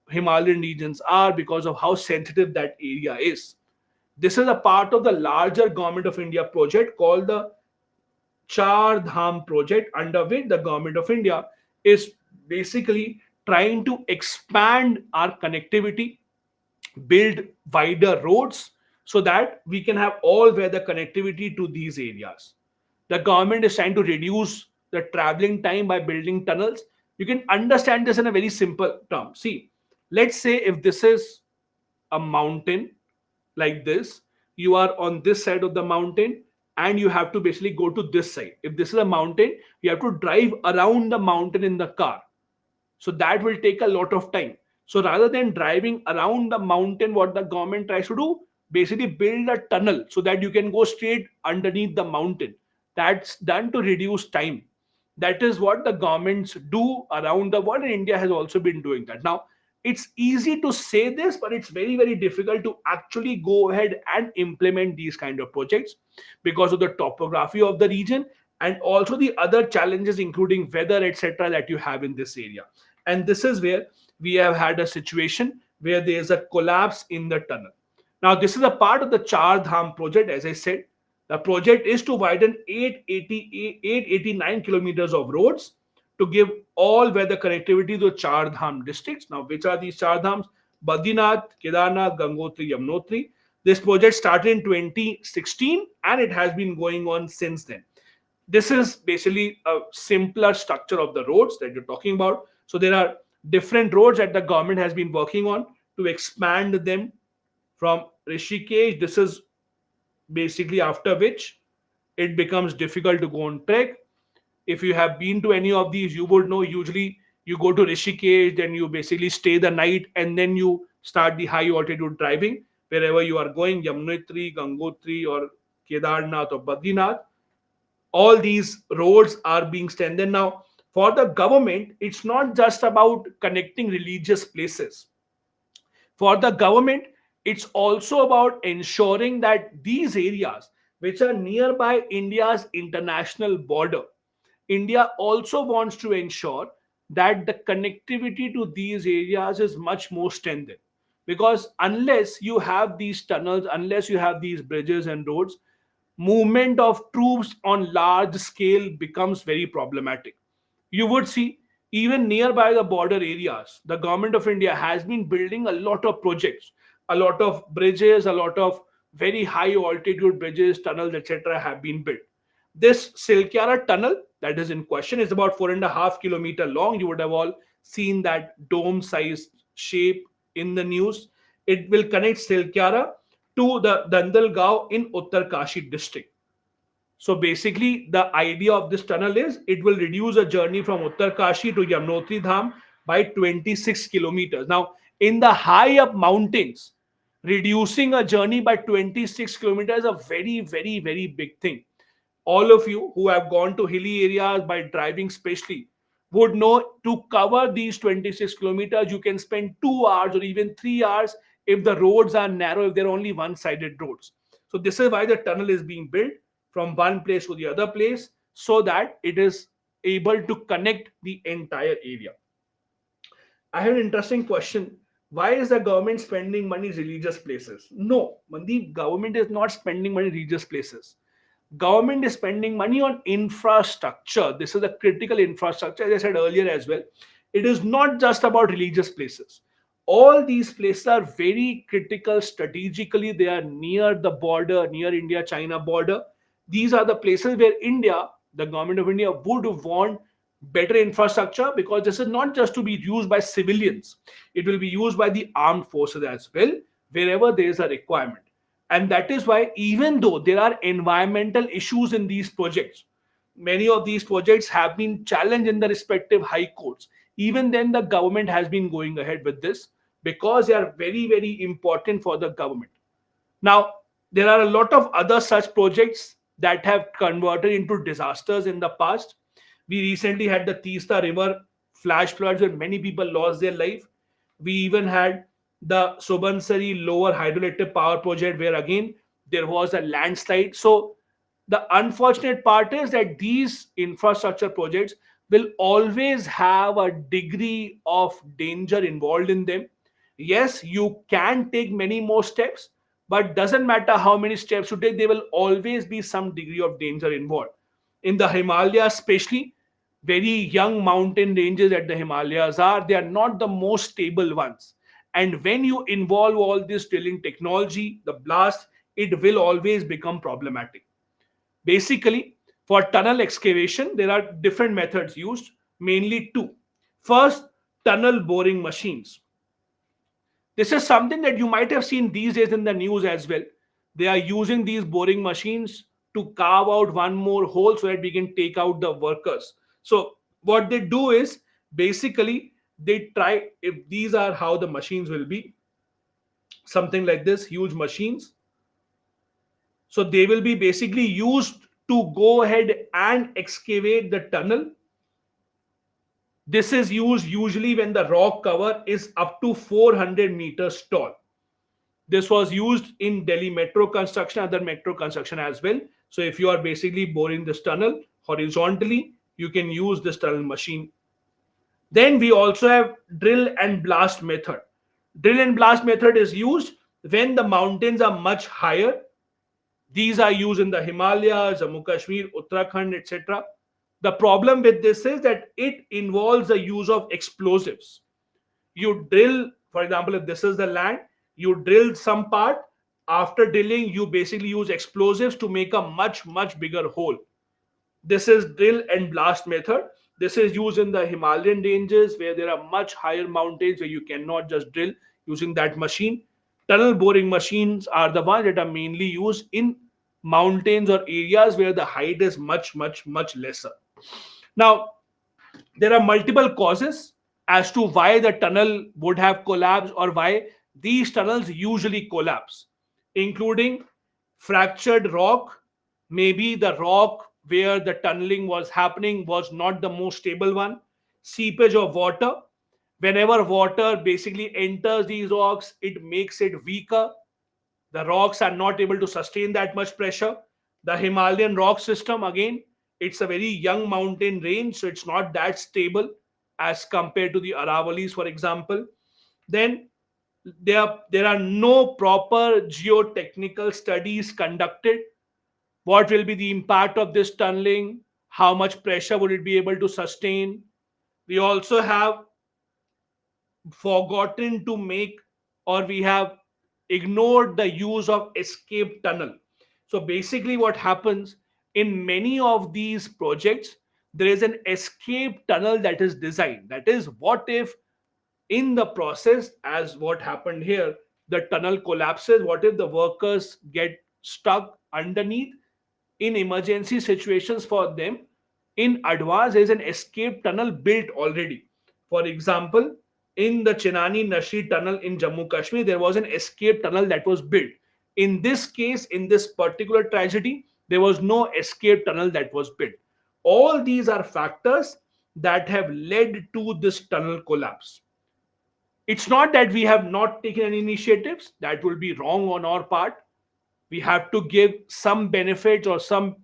Himalayan regions are, because of how sensitive that area is. This is a part of the larger Government of India project called the Char Dham project, under which the Government of India is basically trying to expand our connectivity, build wider roads so that we can have all weather connectivity to these areas. The government is trying to reduce the traveling time by building tunnels. You can understand this in a very simple term. See, let's say if this is a mountain like this, you are on this side of the mountain and you have to basically go to this side. If this is a mountain, you have to drive around the mountain in the car, so that will take a lot of time. So rather than driving around the mountain, what the government tries to do, basically build a tunnel so that you can go straight underneath the mountain. That's done to reduce time. That is what the governments do around the world, and India has also been doing that. Now, it's easy to say this, but it's very difficult to actually go ahead and implement these kind of projects because of the topography of the region and also the other challenges, including weather, etc., that you have in this area. And this is where we have had a situation where there is a collapse in the tunnel. Now, this is a part of the Char Dham project. As I said, the project is to widen 889 kilometers of roads to give all weather connectivity to Char Dham districts. Now, which are these Char Dhams? Badrinath, Kedarnath, Gangotri, Yamunotri. This project started in 2016 and it has been going on since then. This is basically a simpler structure of the roads that you're talking about. So there are different roads that the government has been working on to expand them from Rishikesh. This is basically after which it becomes difficult to go on trek. If you have been to any of these, you would know usually you go to Rishikesh, then you basically stay the night, and then you start the high altitude driving wherever you are going, Yamunotri, Gangotri, or Kedarnath or Badrinath. All these roads are being strengthened now. For the government, it's not just about connecting religious places. For the government, it's also about ensuring that these areas, which are nearby India's international border, India also wants to ensure that the connectivity to these areas is much more strengthened. Because unless you have these tunnels, unless you have these bridges and roads, movement of troops on large scale becomes very problematic. You would see even nearby the border areas, the government of India has been building a lot of projects, a lot of bridges, a lot of very high altitude bridges, tunnels, etc. have been built. This Silkyara tunnel that is in question is about 4.5 kilometer long. You would have all seen that dome sized shape in the news. It will connect Silkyara to the Dandalgaon in Uttarkashi district. So basically, the idea of this tunnel is it will reduce a journey from Uttarkashi to Yamunotri Dham by 26 kilometers. Now, in the high up mountains, reducing a journey by 26 kilometers is a very, very, very big thing. All of you who have gone to hilly areas by driving, especially, would know to cover these 26 kilometers, you can spend 2 hours or even 3 hours if the roads are narrow, if they're only one sided roads. So, this is why the tunnel is being built from one place to the other place so that it is able to connect the entire area. I have an interesting question. Why is the government spending money in religious places? No, Mandeep, government is not spending money in religious places. Government is spending money on infrastructure. This is a critical infrastructure, as I said earlier as well. It is not just about religious places. All these places are very critical strategically. They are near the border, near India China border. These are the places where India, the government of India, would want better infrastructure, because this is not just to be used by civilians, it will be used by the armed forces as well wherever there is a requirement. And that is why, even though there are environmental issues in these projects, many of these projects have been challenged in the respective high courts, even then the government has been going ahead with this because they are very, very important for the government. Now, there are a lot of other such projects that have converted into disasters in the past. We recently had the Teesta River flash floods where many people lost their life. We even had the Subansari lower hydroelectric power project where again there was a landslide. So the unfortunate part is that these infrastructure projects will always have a degree of danger involved in them. Yes, you can take many more steps, but doesn't matter how many steps you take, there will always be some degree of danger involved. In the Himalayas, especially, very young mountain ranges at the Himalayas are, they are not the most stable ones. And when you involve all this drilling technology, the blast, it will always become problematic. Basically, for tunnel excavation, there are different methods used, mainly two. First, tunnel boring machines. This is something that you might have seen these days in the news as well. They are using these boring machines to carve out one more hole so that we can take out the workers. So, what they do is basically they try, if these are how the machines will be, something like this, huge machines. So, they will be basically used to go ahead and excavate the tunnel. This is used usually when the rock cover is up to 400 meters tall. This was used in Delhi metro construction, other metro construction as well. So if you are basically boring this tunnel horizontally, you can use this tunnel machine. Then we also have drill and blast method. Drill and blast method is used when the mountains are much higher. These are used in the Himalayas, Jammu Kashmir, Uttarakhand, etc. The problem with this is that it involves the use of explosives. You drill, for example, if this is the land, you drill some part. After drilling, you basically use explosives to make a much, much bigger hole. This is drill and blast method. This is used in the Himalayan ranges where there are much higher mountains where you cannot just drill using that machine. Tunnel boring machines are the ones that are mainly used in mountains or areas where the height is much, much, much lesser. Now, there are multiple causes as to why the tunnel would have collapsed or why these tunnels usually collapse, including fractured rock. Maybe the rock where the tunneling was happening was not the most stable one. Seepage of water. Whenever water basically enters these rocks, it makes it weaker. The rocks are not able to sustain that much pressure. The Himalayan rock system, again, it's a very young mountain range, so it's not that stable as compared to the Aravalis, for example. Then there are no proper geotechnical studies conducted. What will be the impact of this tunneling? How much pressure would it be able to sustain? We also have forgotten to make, or we have ignored the use of escape tunnel. So basically what happens in many of these projects, there is an escape tunnel that is designed. That is, what if in the process, as what happened here, the tunnel collapses, what if the workers get stuck underneath? In emergency situations for them, in advance there is an escape tunnel built already. For example, in the Chenani Nashi tunnel in Jammu Kashmir, there was an escape tunnel that was built. In this case, in this particular tragedy, there was no escape tunnel that was built. All these are factors that have led to this tunnel collapse. It's not that we have not taken any initiatives, that will be wrong on our part. We have to give some benefit or some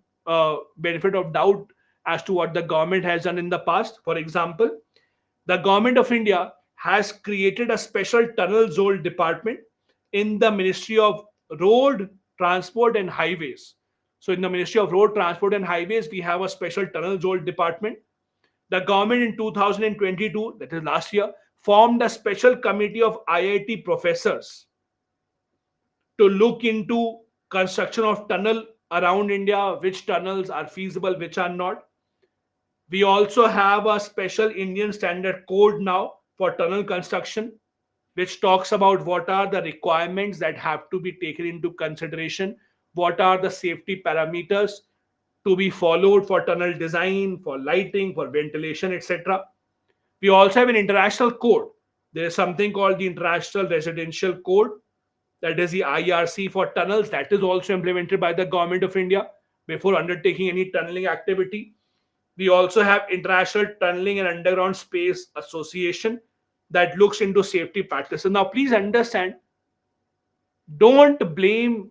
benefit of doubt as to what the government has done in the past. For example, the government of India has created a special tunnel zone department in the Ministry of Road, Transport and Highways. So, in the Ministry of Road, Transport and Highways, we have a special tunnel zone department. The government in 2022, that is last year, formed a special committee of IIT professors to look into construction of tunnel around India, which tunnels are feasible, which are not. We also have a special Indian standard code now for tunnel construction, which talks about what are the requirements that have to be taken into consideration, what are the safety parameters to be followed for tunnel design, for lighting, for ventilation, etc. We also have an international code. There is something called the International Residential Code, that is the IRC for tunnels, that is also implemented by the government of India before undertaking any tunneling activity. We also have International Tunneling and Underground Space Association that looks into safety practices. Now, please understand, don't blame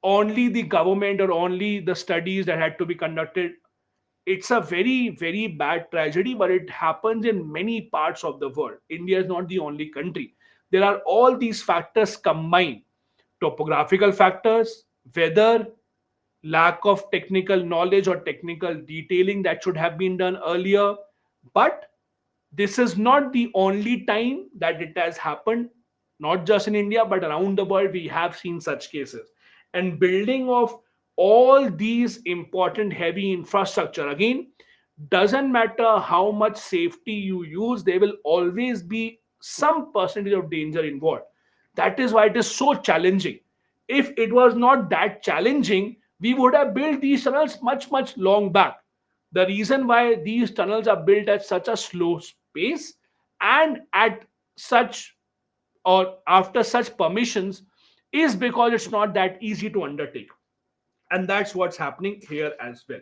only the government or only the studies that had to be conducted. It's a very, very bad tragedy, but it happens in many parts of the world. India is not the only country. There are all these factors combined: topographical factors, weather, lack of technical knowledge or technical detailing that should have been done earlier. But this is not the only time that it has happened, not just in India, but around the world. We have seen such cases. And building of all these important heavy infrastructure, again, doesn't matter how much safety you use, there will always be some percentage of danger involved. That is why it is so challenging. If it was not that challenging, we would have built these tunnels much, much long back. The reason why these tunnels are built at such a slow pace and at such or after such permissions is because it's not that easy to undertake. And that's what's happening here as well.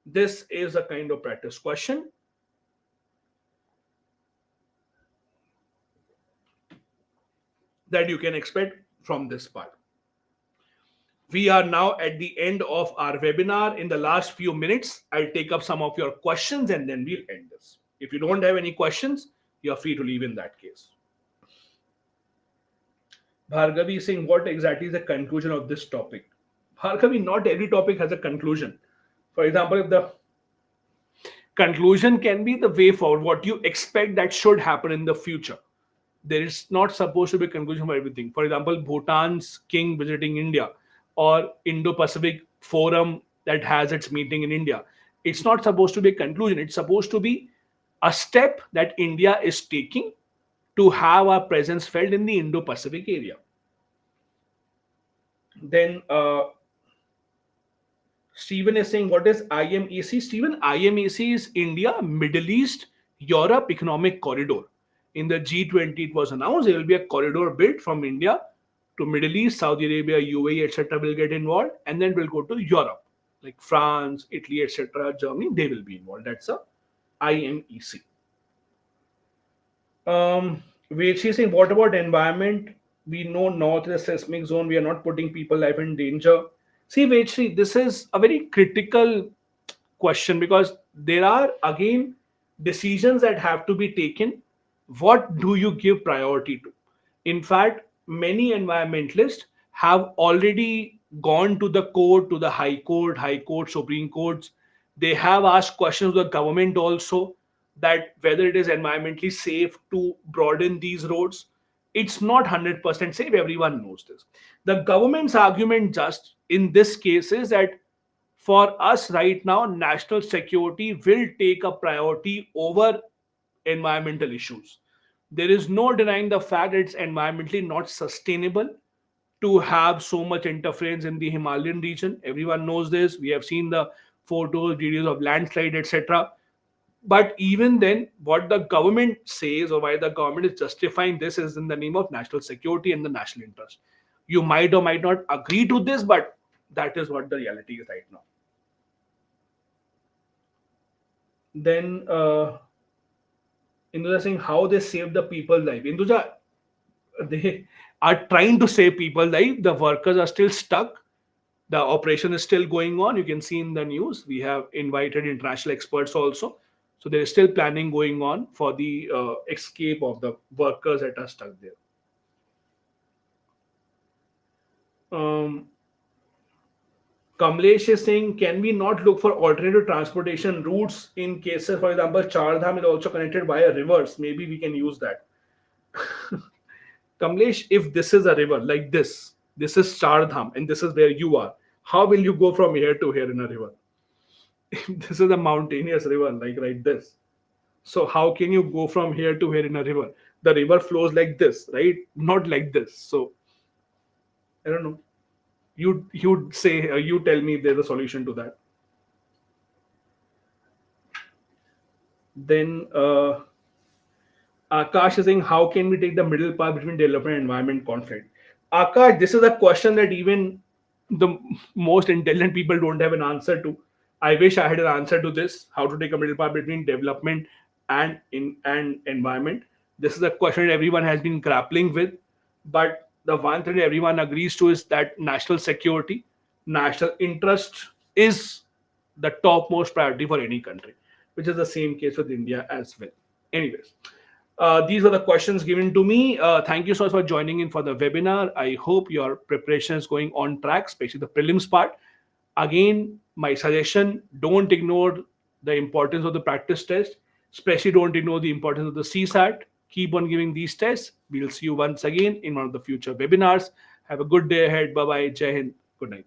This is a kind of practice question that you can expect from this part. We are now at the end of our webinar. In the last few minutes, I'll take up some of your questions and then we'll end this. If you don't have any questions, you're free to leave in that case. Bhargavi is saying, what exactly is the conclusion of this topic? Bhargavi, not every topic has a conclusion. For example, if the conclusion can be the way forward, what you expect that should happen in the future. There is not supposed to be a conclusion for everything. For example, Bhutan's king visiting India or Indo-Pacific Forum that has its meeting in India. It's not supposed to be a conclusion. It's supposed to be a step that India is taking to have our presence felt in the Indo-Pacific area. Then Stephen is saying, what is IMEC? Stephen, IMEC is India, Middle East, Europe Economic Corridor. In the G20, it was announced there will be a corridor built from India to Middle East, Saudi Arabia, UAE, etc. will get involved, and then we'll go to Europe, like France, Italy, etc., Germany, they will be involved. That's a IMEC. Wait, she's saying, what about environment? We know north is a seismic zone. We are not putting people life in danger. See, Vechri, this is a very critical question because there are again decisions that have to be taken. What do you give priority to? In fact, many environmentalists have already gone to the court, to the high court, Supreme Courts. They have asked questions to the government also, that whether it is environmentally safe to broaden these roads. It's not 100% safe. Everyone knows this. The government's argument just in this case is that for us right now, national security will take a priority over environmental issues. There is no denying the fact that it's environmentally not sustainable to have so much interference in the Himalayan region. Everyone knows this. We have seen the photos, videos of landslide, etc. But even then, what the government says or why the government is justifying this is in the name of national security and the national interest. You might or might not agree to this, but that is what the reality is right now. Then Induja saying how they save the people's life. Induja, they are trying to save people's life. The workers are still stuck. The operation is still going on. You can see in the news. We have invited international experts also. So there is still planning going on for the escape of the workers that are stuck there. Um, Kamlesh is saying, can we not look for alternative transportation routes in cases, for example, Char Dham is also connected via rivers. Maybe we can use that. Kamlesh, if this is a river like this is Char Dham, and this is where you are, how will you go from here to here in a river? If this is a mountainous river, like this, so how can you go from here to here in a river? The river flows like this, right? Not like this. So I don't know. You'd say you tell me if there's a solution to that. Then Akash is saying, how can we take the middle path between development and environment conflict? Akash, this is a question that even the most intelligent people don't have an answer to. I wish I had an answer to this: how to take a middle path between development and environment. This is a question that everyone has been grappling with, but the one thing everyone agrees to is that national security, national interest is the topmost priority for any country, which is the same case with India as well. Anyways, these are the questions given to me. Thank you so much for joining in for the webinar. I hope your preparation is going on track, especially the prelims part. Again, my suggestion, don't ignore the importance of the practice test, especially don't ignore the importance of the CSAT. Keep on giving these tests. We'll see you once again in one of the future webinars. Have a good day ahead. Bye bye. Jai Hind. Good night.